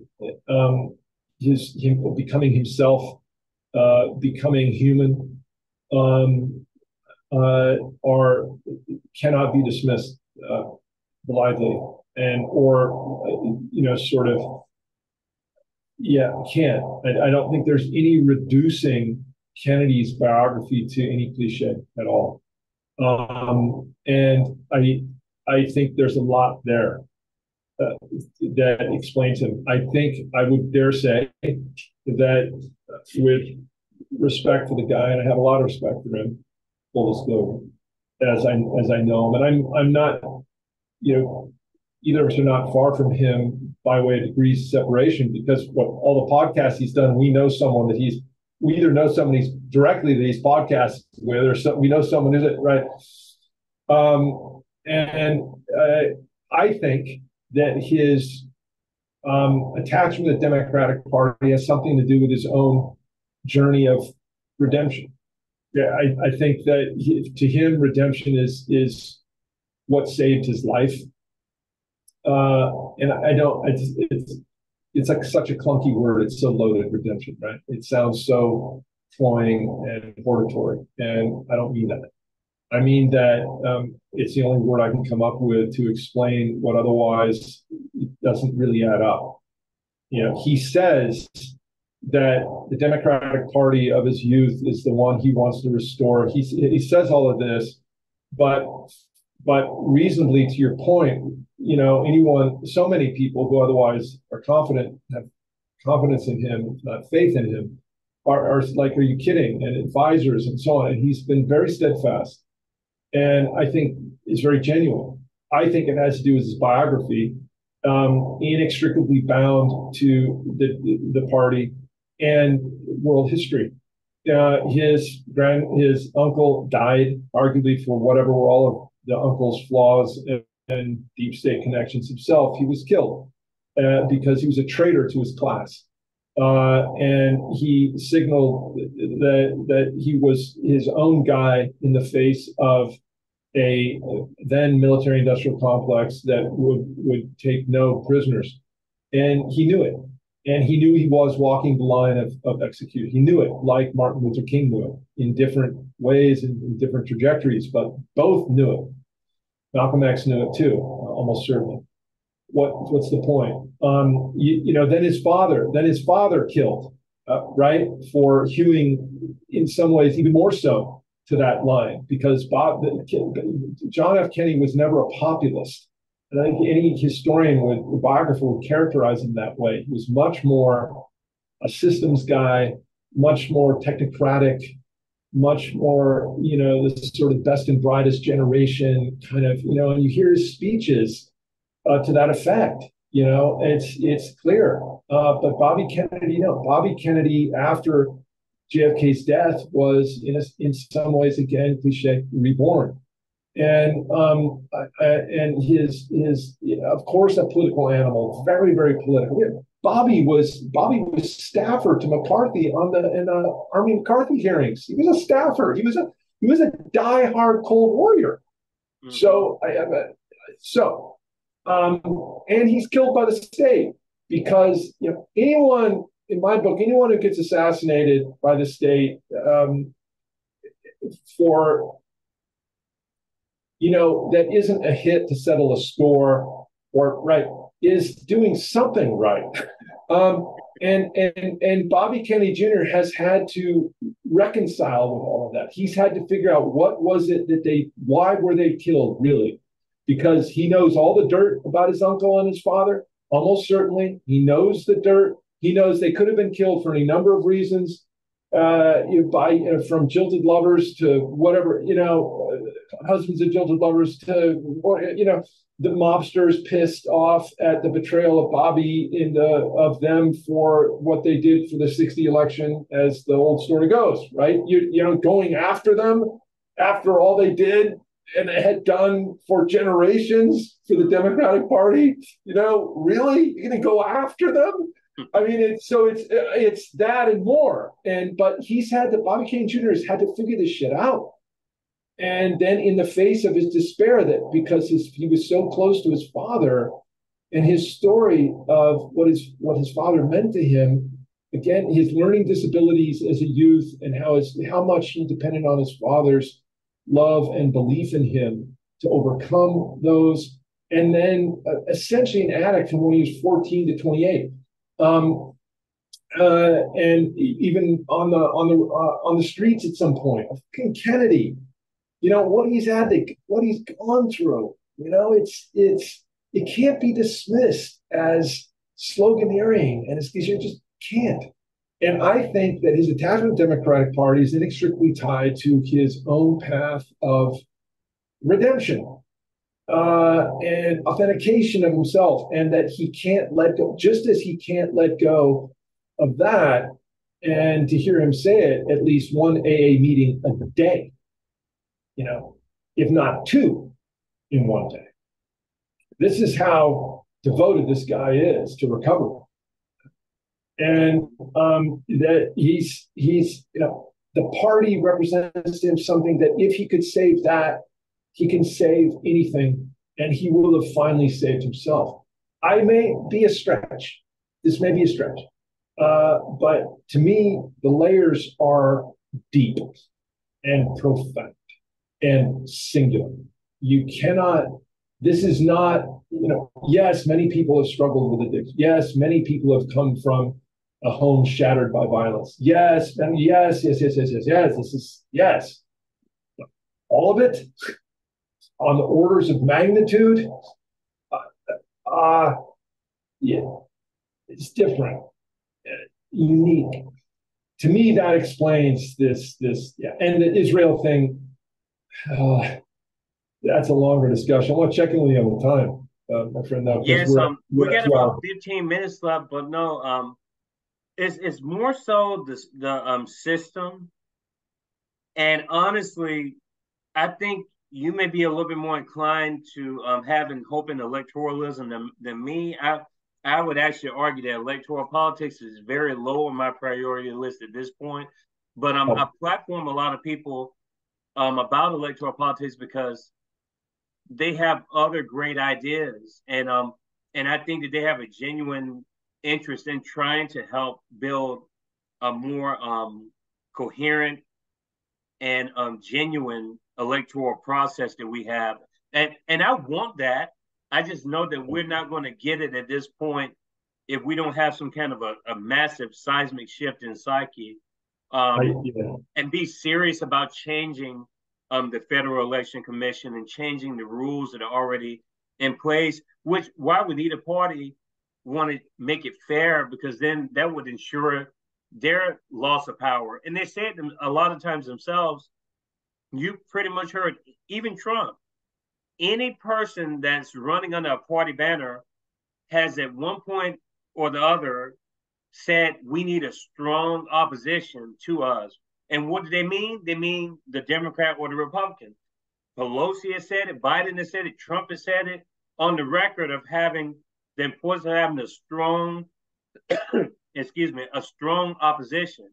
him becoming himself, becoming human, cannot be dismissed blithely, can't. I don't think there's any reducing Kennedy's biography to any cliche at all, and I think there's a lot there that explains him. I think I would dare say that, with respect for the guy, and I have a lot of respect for him, full disclosure, as I know him, and I'm not, either of us are not far from him by way of degrees of separation, because all the podcasts he's done, we know someone that we either know someone he's directly that he's podcasts with, or we know someone is it right. I think that his attachment to the Democratic Party has something to do with his own journey of redemption. Yeah, I think that to him, redemption is what saved his life. And I don't. It's like such a clunky word. It's so loaded, redemption, right? It sounds so cloying and hortatory, and I don't mean that. I mean that it's the only word I can come up with to explain what otherwise doesn't really add up. He says that the Democratic Party of his youth is the one he wants to restore. He says all of this, but reasonably, to your point, so many people who otherwise are confident, have confidence in him, not faith in him, are like, are you kidding? And advisors and so on. And he's been very steadfast. And I think it's very genuine. I think it has to do with his biography, inextricably bound to the party and world history. his uncle died, arguably for whatever were all of the uncle's flaws and deep state connections himself. He was killed because he was a traitor to his class. And he signaled that he was his own guy in the face of a then military industrial complex that would take no prisoners. And he knew it. And he knew he was walking the line of execution. He knew it, like Martin Luther King knew it, in different ways and in different trajectories, but both knew it. Malcolm X knew it too, almost certainly. What's the point? Then his father killed, right, for hewing in some ways even more so to that line, because John F. Kennedy was never a populist. And I think any historian biographer would characterize him that way. He was much more a systems guy, much more technocratic, much more, this sort of best and brightest generation kind of, and you hear his speeches to that effect. It's clear. But Bobby Kennedy, Bobby Kennedy, after JFK's death, was in some ways, again, cliche, reborn. And his of course, a political animal, very, very political. Bobby was staffer to McCarthy in the Army McCarthy hearings. He was a staffer. He was a diehard Cold Warrior. Mm-hmm. And he's killed by the state because anyone, in my book, anyone who gets assassinated by the state for that isn't a hit to settle a score or right is doing something right. And Bobby Kennedy Jr. has had to reconcile with all of that. He's had to figure out what was it that why were they killed really? Because he knows all the dirt about his uncle and his father, almost certainly. He knows the dirt. He knows they could have been killed for any number of reasons, from jilted lovers to whatever, husbands of jilted lovers to, the mobsters pissed off at the betrayal of Bobby of them for what they did for the 60 election, as the old story goes, right? Going after them after all they did and they had done for generations for the Democratic Party, really? You're going to go after them? I mean, it's that and more. But Bobby Kane Jr. has had to figure this shit out. And then in the face of his despair, that because he was so close to his father and his story of what his father meant to him, again, his learning disabilities as a youth and how much he depended on his father's love and belief in him to overcome those, and then essentially an addict from when he was 14 to 28. And even on the streets at some point. Kennedy, what he's gone through. It can't be dismissed as sloganeering, and you just can't. And I think that his attachment to the Democratic Party is inextricably tied to his own path of redemption and authentication of himself, and that he can't let go, just as he can't let go of that. And to hear him say it, at least one AA meeting a day, if not two in one day. This is how devoted this guy is to recovery. And that he's the party represents to him something that if he could save that, he can save anything, and he will have finally saved himself. I may be a stretch. This may be a stretch. But to me, the layers are deep and profound and singular. You cannot, this is not, yes, many people have struggled with addiction. Yes, many people have come from a home shattered by violence. Yes, and yes. This is, yes. All of it on the orders of magnitude, it's different, unique. To me, that explains this. And the Israel thing, that's a longer discussion. I want to check in with you on the time, my friend. Yes, we got about 15 minutes left, but no, it's more so the system. And honestly, I think you may be a little bit more inclined to having hope in electoralism than me. I would actually argue that electoral politics is very low on my priority list at this point. But I platform a lot of people about electoral politics because they have other great ideas, and I think that they have a genuine interest in trying to help build a more coherent and genuine electoral process that we have. And I want that. I just know that we're not going to get it at this point if we don't have some kind of a massive seismic shift in psyche, Yeah. and be serious about changing the Federal Election Commission and changing the rules that are already in place. Which why would either party want to make it fair? Because then that would ensure their loss of power. And they say it a lot of times themselves. You pretty much heard even Trump. Any person that's running under a party banner has at one point or the other said we need a strong opposition to us. And what do they mean? They mean the Democrat or the Republican. Pelosi has said it, Biden has said it, Trump has said it on the record of having the importance of having a strong, a strong opposition.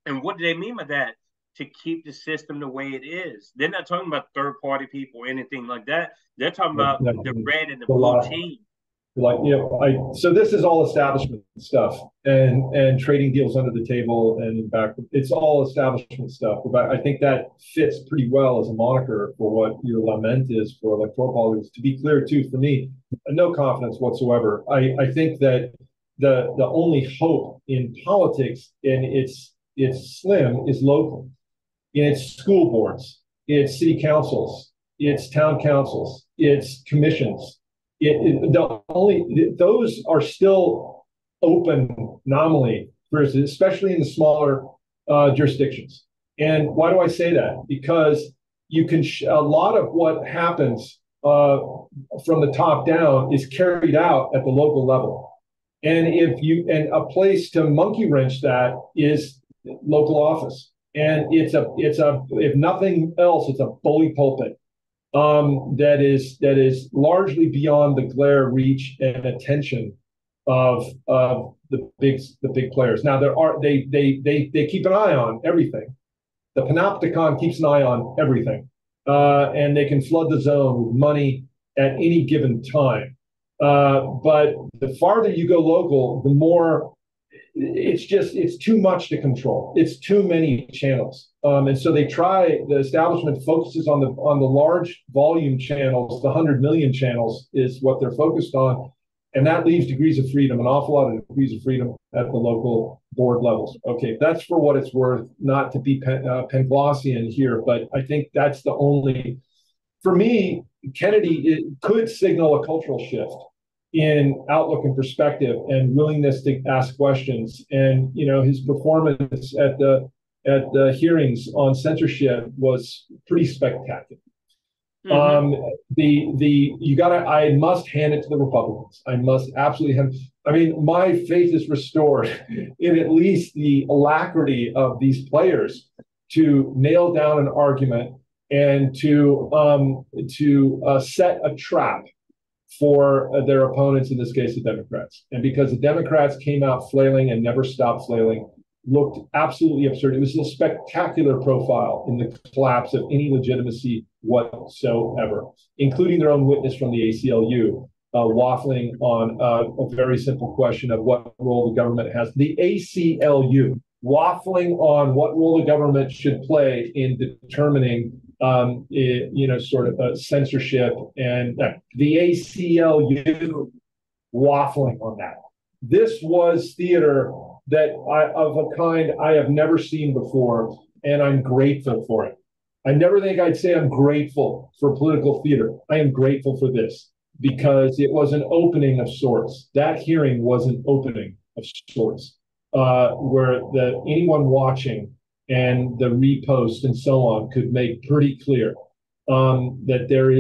And what do they mean by that? To keep the system the way it is. They're not talking about third party people or anything like that. They're talking about the red and the blue team. Like, so this is all establishment stuff and trading deals under the table and in back. It's all establishment stuff. But I think that fits pretty well as a moniker for what your lament is for electoral politics. To be clear, too, for me, no confidence whatsoever. I think that the only hope in politics, and it's slim, is local. It's school boards, it's city councils, it's town councils, it's commissions. Those are still open nominally, especially in the smaller jurisdictions. And why do I say that? Because you can a lot of what happens from the top down is carried out at the local level. And a place to monkey wrench that is local office. And it's if nothing else, it's a bully pulpit. That is largely beyond the glare, reach, and attention of the big players. Now they keep an eye on everything. The panopticon keeps an eye on everything, and they can flood the zone with money at any given time. But the farther you go local, the more it's too much to control. It's too many channels. And so the establishment focuses on the large volume channels, the 100 million channels is what they're focused on. And that leaves degrees of freedom, an awful lot of degrees of freedom at the local board levels. Okay, that's for what it's worth, not to be Panglossian here, but I think that's the only, for me, Kennedy could signal a cultural shift in outlook and perspective and willingness to ask questions. And his performance at the hearings on censorship was pretty spectacular. Mm-hmm. I must hand it to the Republicans. I must absolutely hand. I mean, my faith is restored in at least the alacrity of these players to nail down an argument and to set a trap for their opponents, in this case, the Democrats. And because the Democrats came out flailing and never stopped flailing, looked absolutely absurd. It was a spectacular profile in the collapse of any legitimacy whatsoever, including their own witness from the ACLU, waffling on a very simple question of what role the government has. The ACLU waffling on what role the government should play in determining sort of censorship, and the ACLU waffling on that. This was theater of a kind I have never seen before, and I'm grateful for it. I never think I'd say I'm grateful for political theater. I am grateful for this because it was an opening of sorts. That hearing was an opening of sorts, where anyone watching and the repost and so on could make pretty clear that there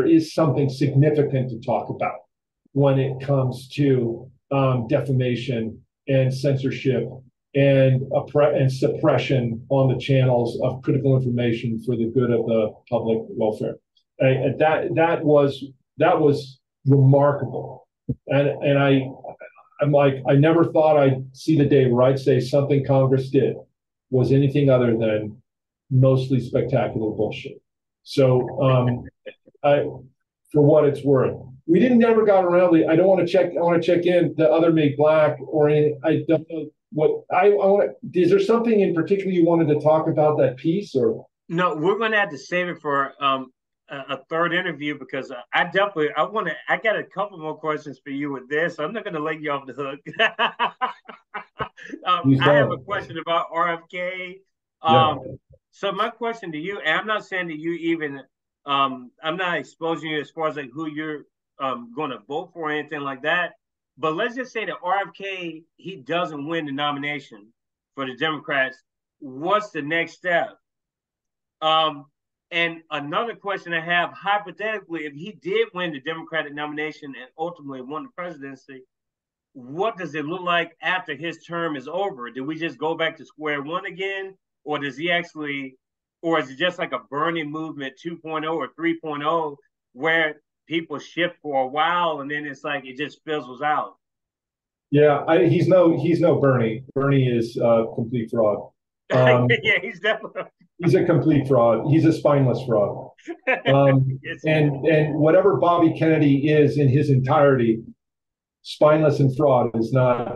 is something significant to talk about when it comes to defamation and censorship and suppression on the channels of critical information for the good of the public welfare. That was remarkable, and I'm like, I never thought I'd see the day where I'd say something Congress did was anything other than mostly spectacular bullshit. So for what it's worth, we never got around. I want to check in the other Make Black or any. I don't know what I want. Is there something in particular you wanted to talk about that piece or? No, we're going to have to save it for a third interview because I got a couple more questions for you with this. I'm not going to let you off the hook. I have a question about RFK. So my question to you, and I'm not saying that you even, I'm not exposing you as far as like who you're going to vote for or anything like that. But let's just say that RFK, he doesn't win the nomination for the Democrats. What's the next step? And another question I have, hypothetically, if he did win the Democratic nomination and ultimately won the presidency, what does it look like after his term is over? Do we just go back to square one again? Or does he actually, or is it just like a burning movement 2.0 or 3.0 where people shift for a while and then it's like it just fizzles out? Yeah, he's no Bernie. Bernie is complete fraud. Yeah, he's definitely. He's a complete fraud. He's a spineless fraud. And whatever Bobby Kennedy is in his entirety, spineless and fraud is not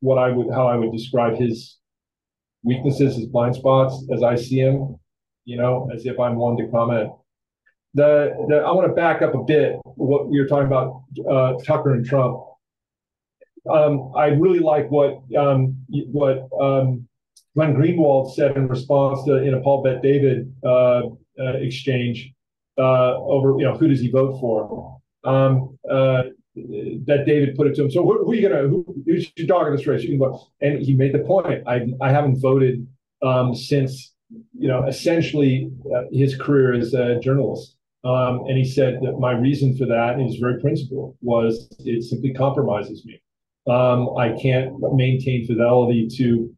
how I would describe his weaknesses, his blind spots, as I see him. As if I'm one to comment. I want to back up a bit. What we were talking about, Tucker and Trump. I really like what Glenn Greenwald said in response to in a Paul Bet David exchange over who does he vote for. That David put it to him. So who's your dog in this race? You can vote. And he made the point. I haven't voted since essentially his career as a journalist. And he said that my reason for that, and he's very principled, was it simply compromises me. I can't maintain fidelity to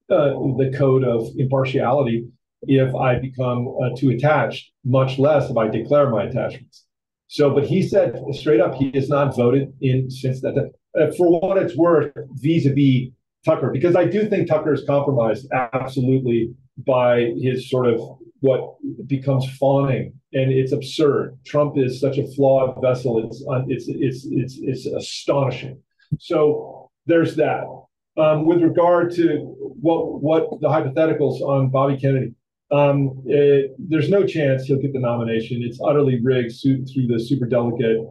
the code of impartiality if I become too attached, much less if I declare my attachments. So, but he said straight up, he has not voted in since that. For what it's worth, vis-a-vis Tucker, because I do think Tucker is compromised absolutely by his sort of what becomes fawning, and it's absurd. Trump is such a flawed vessel; it's astonishing. So there's that. With regard to what the hypotheticals on Bobby Kennedy, there's no chance he'll get the nomination. It's utterly rigged through the superdelegate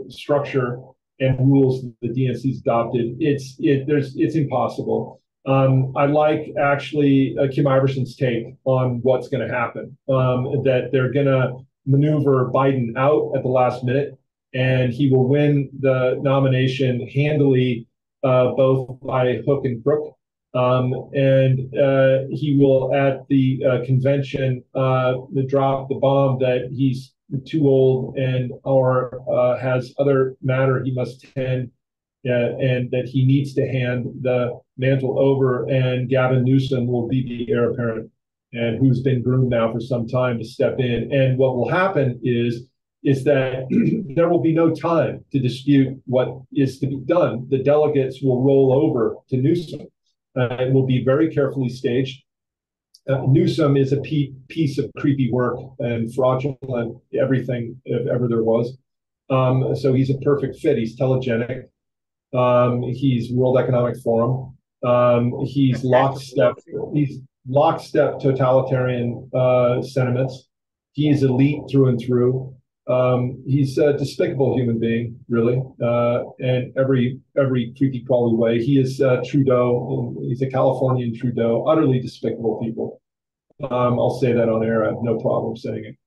structure and rules that the DNC's adopted. It's impossible. I like actually Kim Iverson's take on what's going to happen. That they're going to maneuver Biden out at the last minute, and he will win the nomination handily, both by hook and crook. And he will, at the convention, drop the bomb that he's too old and has other matter he must tend, and that he needs to hand the mantle over, and Gavin Newsom will be the heir apparent, and who's been groomed now for some time to step in. And what will happen is that there will be no time to dispute what is to be done. The delegates will roll over to Newsom. It will be very carefully staged. Newsom is a piece of creepy work and fraudulent everything if ever there was. So he's a perfect fit. He's telegenic. He's World Economic Forum. He's lockstep. He's lockstep totalitarian sentiments. He is elite through and through. He's a despicable human being, really, and every creepy crawly way. He is Trudeau. He's a Californian Trudeau. Utterly despicable people. I'll say that on air. I have no problem saying it.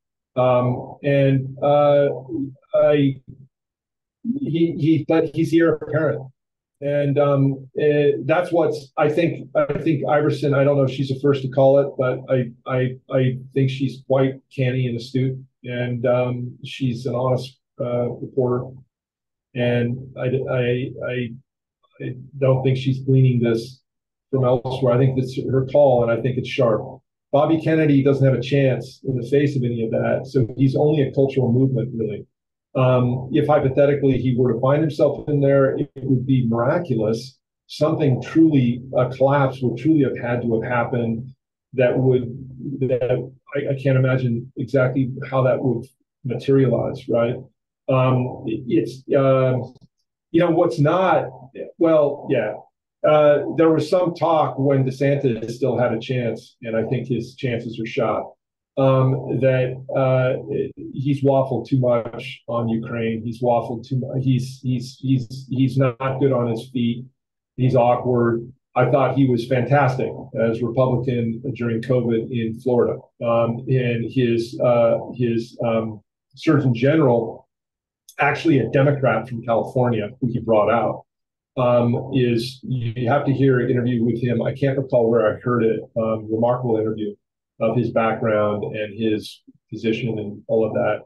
But he's here apparent, and that's what's. I think Iversen. I don't know if she's the first to call it, but I think she's quite canny and astute. And she's an honest reporter, and I don't think she's gleaning this from elsewhere. I think that's her call, and I think it's sharp. Bobby Kennedy doesn't have a chance in the face of any of that, so he's only a cultural movement, really. If hypothetically he were to find himself in there, it would be miraculous. Something truly, a collapse would truly have had to have happened that I can't imagine exactly how that would materialize, right? It's what's not, well, yeah. There was some talk when DeSantis still had a chance, and I think his chances are shot, that he's waffled too much on Ukraine. He's waffled too much. He's not good on his feet. He's awkward. I thought he was fantastic as Republican during COVID in Florida. And his Surgeon General, actually a Democrat from California, who he brought out, is you have to hear an interview with him. I can't recall where I heard it. Remarkable interview of his background and his position and all of that.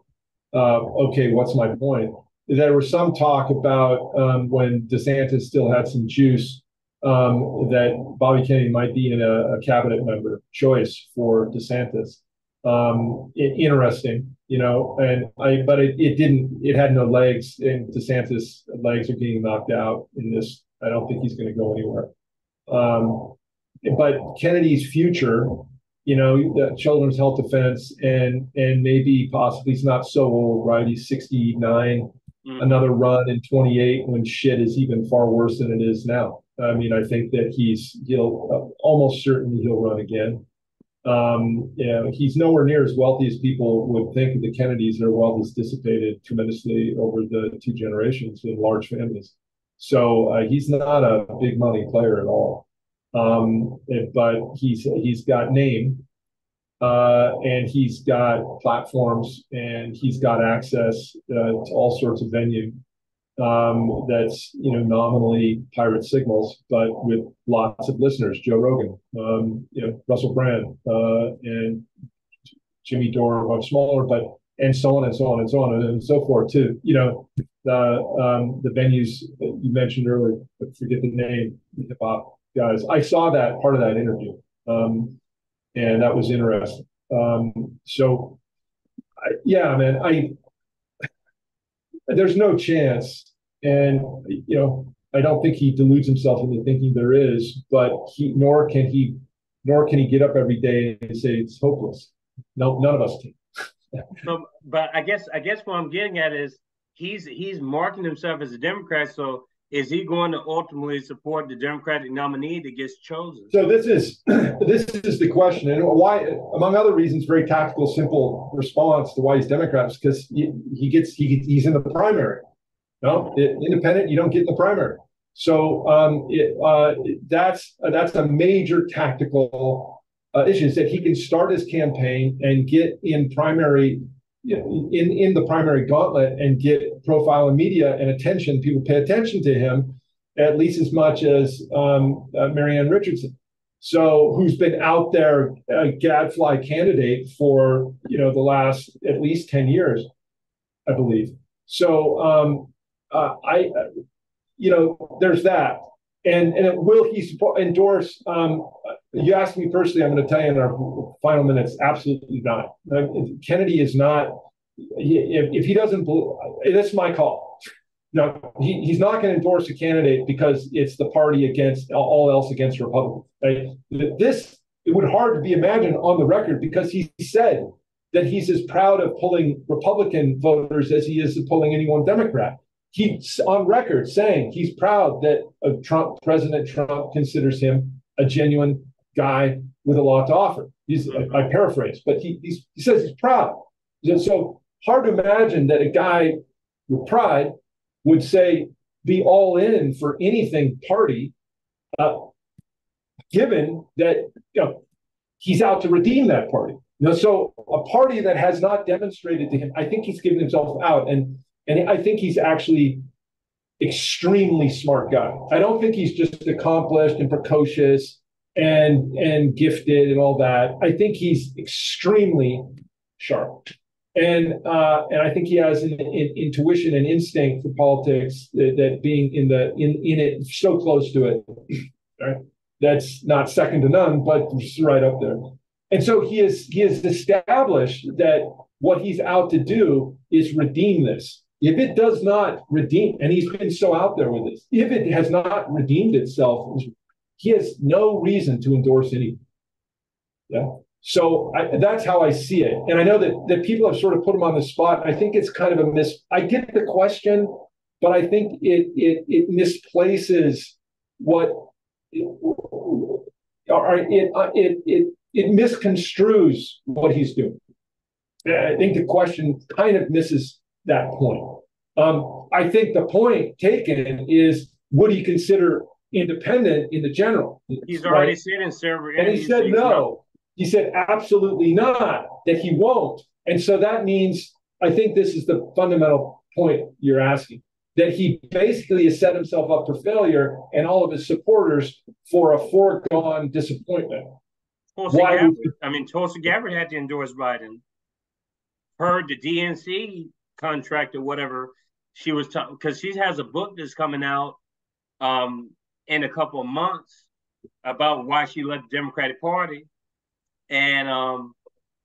Okay, what's my point? There was some talk about when DeSantis still had some juice, that Bobby Kennedy might be in a cabinet member choice for DeSantis. Interesting, but it didn't. It had no legs, and DeSantis' legs are being knocked out in this. I don't think he's going to go anywhere. But Kennedy's future, the Children's Health Defense, and maybe possibly he's not so old, right? He's 69. Another run in 28 when shit is even far worse than it is now. I mean, I think that he'll almost certainly he'll run again. He's nowhere near as wealthy as people would think. The Kennedys, their wealth is dissipated tremendously over the two generations in large families. So he's not a big money player at all. But he's got name, and he's got platforms, and he's got access to all sorts of venue. That's nominally pirate signals, but with lots of listeners. Joe Rogan, Russell Brand, and Jimmy Dore, much smaller, and so on and so on and so on and so forth too. The venues that you mentioned earlier, but forget the name, the hip hop guys. I saw that part of that interview, and that was interesting. There's no chance, and I don't think he deludes himself into thinking there is, but nor can he get up every day and say it's hopeless. No, none of us can. No, but I guess what I'm getting at is he's marking himself as a Democrat. So is he going to ultimately support the Democratic nominee that gets chosen? So this is the question, and why, among other reasons, very tactical, simple response to why he's Democrat is because he's in the primary. No, independent, you don't get in the primary. So that's a major tactical issue, is that he can start his campaign and get in primary, in the primary gauntlet, and get profile in media and attention. People pay attention to him at least as much as Marianne Richardson. So who's been out there, a gadfly candidate for the last at least 10 years, I believe. So there's that. And will he endorse? You asked me personally, I'm going to tell you in our final minutes, absolutely not. Kennedy is not, if he doesn't, that's my call. No, he's not going to endorse a candidate because it's the party against all else against Republicans. Right? It would hard to be imagined on the record, because he said that he's as proud of pulling Republican voters as he is of pulling any one Democrat. He's on record saying he's proud that President Trump considers him a genuine guy with a lot to offer. I paraphrase, but he says he's proud. So hard to imagine that a guy with pride would say be all in for anything party, given that he's out to redeem that party. So a party that has not demonstrated to him, I think he's given himself out, and I think he's actually extremely smart guy. I don't think he's just accomplished and precocious and gifted and all that. I think he's extremely sharp. And I think he has an intuition and instinct for politics that being in it so close to it, right? That's not second to none, but just right up there. And so he has established that what he's out to do is redeem this. If it does not redeem, and he's been so out there with this, if it has not redeemed itself, he has no reason to endorse anything. Yeah. So that's how I see it. And I know that people have sort of put him on the spot. I think it's kind of I get the question, but I think it misplaces what, it misconstrues what he's doing. I think the question kind of misses that point. I think the point taken is, would he consider independent in the general? He's already said in several interviews. And he said no. He said absolutely not, that he won't. And so that means, I think this is the fundamental point you're asking, that he basically has set himself up for failure and all of his supporters for a foregone disappointment. Tulsi Gabbard had to endorse Biden. The DNC contract or whatever she was because she has a book that's coming out in a couple of months about why she left the Democratic Party. And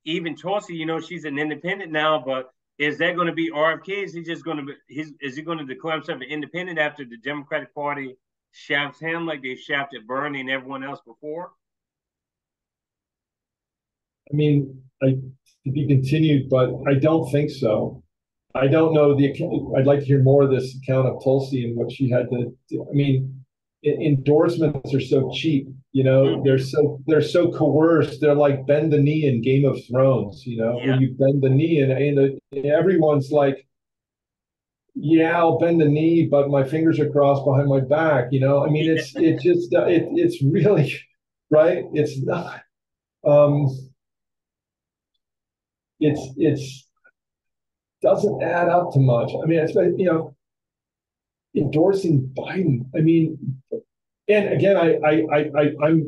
even Tulsi, she's an independent now, but is that going to be RFK? Is he just going to be? Is he going to declare himself an independent after the Democratic Party shafts him like they shafted Bernie and everyone else before? I mean, to be continued, but I don't think so. I don't know I'd like to hear more of this account of Tulsi and what she had to do. I mean, endorsements are so cheap, they're so coerced. They're like bend the knee in Game of Thrones, where you bend the knee and everyone's like, yeah, I'll bend the knee, but my fingers are crossed behind my back. I mean, it's really right. It's not. It's doesn't add up to much. I mean, it's endorsing Biden. I mean, and again,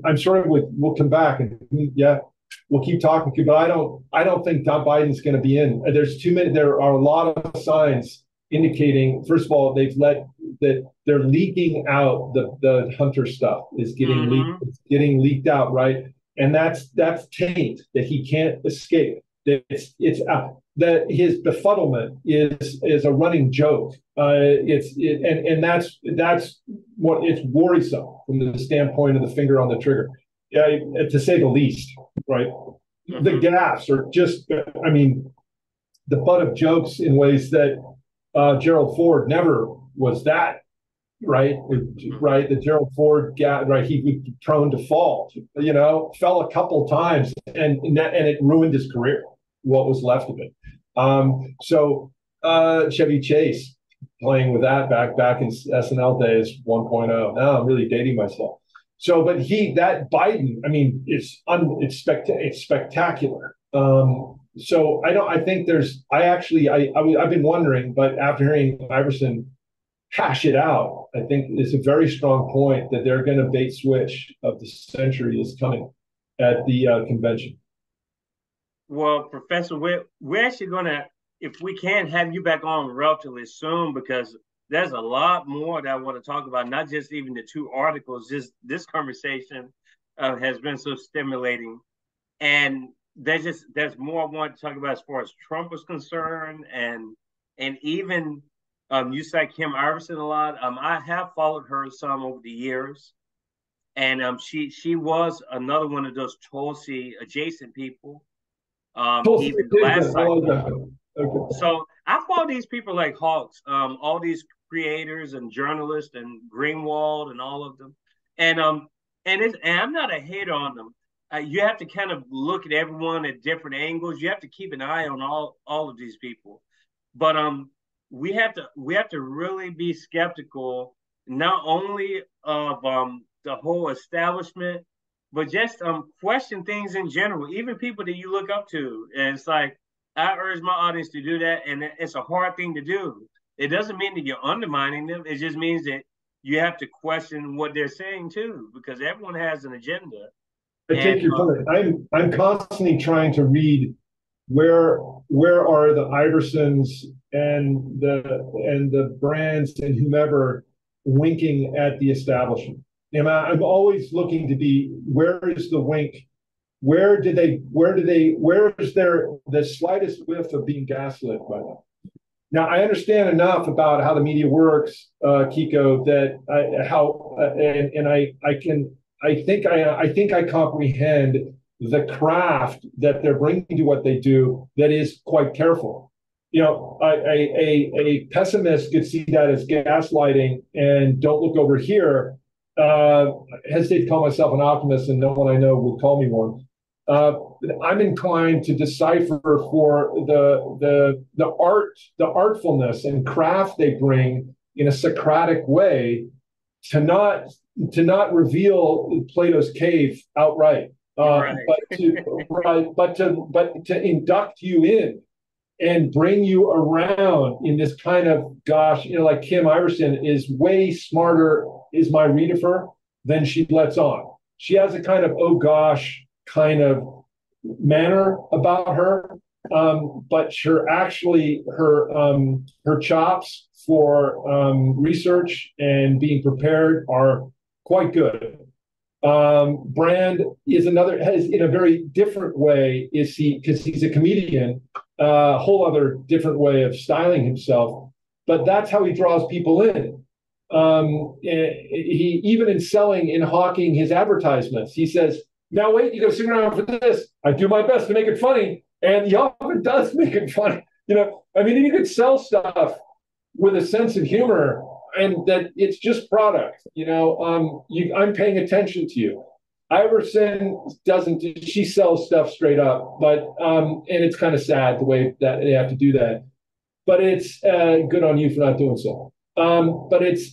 I'm sort of we'll come back and we'll keep talking to you, but I don't think Biden's going to be in. There are a lot of signs indicating, first of all, that they're leaking out the Hunter stuff is getting leaked. It's getting leaked out, right? And that's taint that he can't escape. That his befuddlement is a running joke. And that's what it's worrisome from the standpoint of the finger on the trigger, to say the least, right? The gaffes are just, I mean, the butt of jokes in ways that Gerald Ford never was that, right? Right, the Gerald Ford gaffe, right? He was prone to fall, fell a couple times, and it ruined his career, what was left of it. So Chevy Chase playing with that back in SNL days 1.0. Now I'm really dating myself. So, but that Biden, I mean, it's spectacular. So I've been wondering, but after hearing Iversen hash it out, I think it's a very strong point that they're going to bait switch of the century is coming at the convention. Well, Professor Witt, we're actually going to, if we can, have you back on relatively soon, because there's a lot more that I want to talk about, not just even the two articles, just this conversation has been so stimulating. And there's more I want to talk about as far as Trump was concerned, and even you cite Kim Iversen a lot. I have followed her some over the years, and she was another one of those Tulsi adjacent people. Even the last cycle. Okay. So I follow these people like hawks, all these creators and journalists and Greenwald and all of them, and I'm not a hater on them. You have to kind of look at everyone at different angles. You have to keep an eye on all of these people, but we have to really be skeptical, not only of the whole establishment, but just question things in general, even people that you look up to. And it's like, I urge my audience to do that, and it's a hard thing to do. It doesn't mean that you're undermining them. It just means that you have to question what they're saying too, because everyone has an agenda. I take your point. I'm constantly trying to read where are the Iversons and the brands and whomever winking at the establishment? I'm always looking to be, where is the wink? Where is there the slightest whiff of being gaslit by them? Now, I understand enough about how the media works, Kiko, that I think I comprehend the craft that they're bringing to what they do that is quite careful. A pessimist could see that as gaslighting and don't look over here. I hesitate to call myself an optimist, and no one I know would call me one. I'm inclined to decipher for the artfulness and craft they bring in a Socratic way to not reveal Plato's cave outright, Right. but to induct you in and bring you around in this kind of, gosh, like Kim Iversen is way smarter, is my read of her, than she lets on. She has a kind of, oh gosh, kind of manner about her, but her chops for research and being prepared are quite good. Brand is has in a very different way, because he's a comedian, a whole other different way of styling himself, but that's how he draws people in. He, even in selling, in hawking his advertisements, he says, now wait, you got to stick around for this. I do my best to make it funny, and he often does make it funny. You could sell stuff with a sense of humor, and that it's just product. I'm paying attention to you. Iversen doesn't. She sells stuff straight up, but and it's kind of sad the way that they have to do that. But it's good on you for not doing so. But it's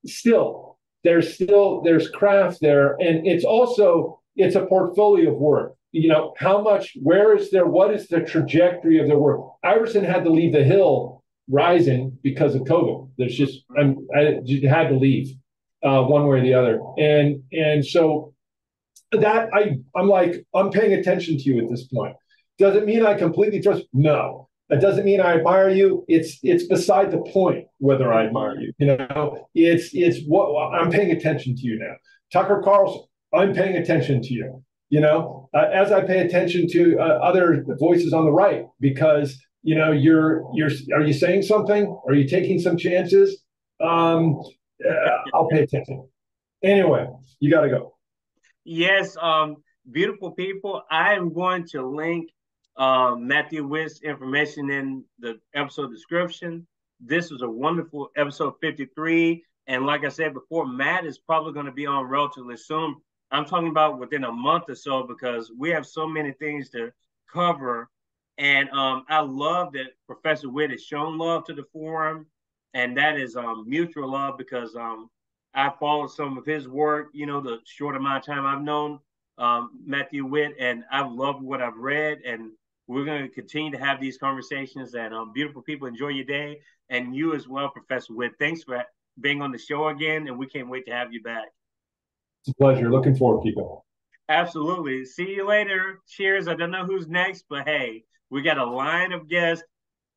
still. There's craft there, and it's a portfolio of work. What is the trajectory of their work? Iversen had to leave the hill rising because of COVID. I had to leave one way or the other, and so that I'm paying attention to you at this point. Does it mean I completely trust? No. That doesn't mean I admire you. It's beside the point whether I admire you. It's what I'm paying attention to you now. Tucker Carlson, I'm paying attention to you. As I pay attention to other voices on the right, because are you saying something? Are you taking some chances? I'll pay attention. Anyway, you got to go. Yes, beautiful people. I am going to link Matthew Witt's information in the episode description. This was a wonderful episode 53. And like I said before, Matt is probably going to be on relatively soon. I'm talking about within a month or so, because we have so many things to cover. And I love that Professor Witt has shown love to the forum. And that is mutual love, because I followed some of his work, the short amount of time I've known Matthew Witt, and I've loved what I've read. And we're going to continue to have these conversations. And beautiful people, enjoy your day. And you as well, Professor Witt. Thanks for being on the show again. And we can't wait to have you back. It's a pleasure. Looking forward, people. Absolutely. See you later. Cheers. I don't know who's next, but hey, we got a line of guests,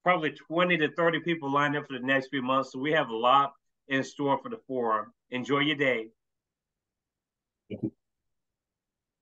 probably 20 to 30 people lined up for the next few months. So we have a lot in store for the forum. Enjoy your day. Thank you.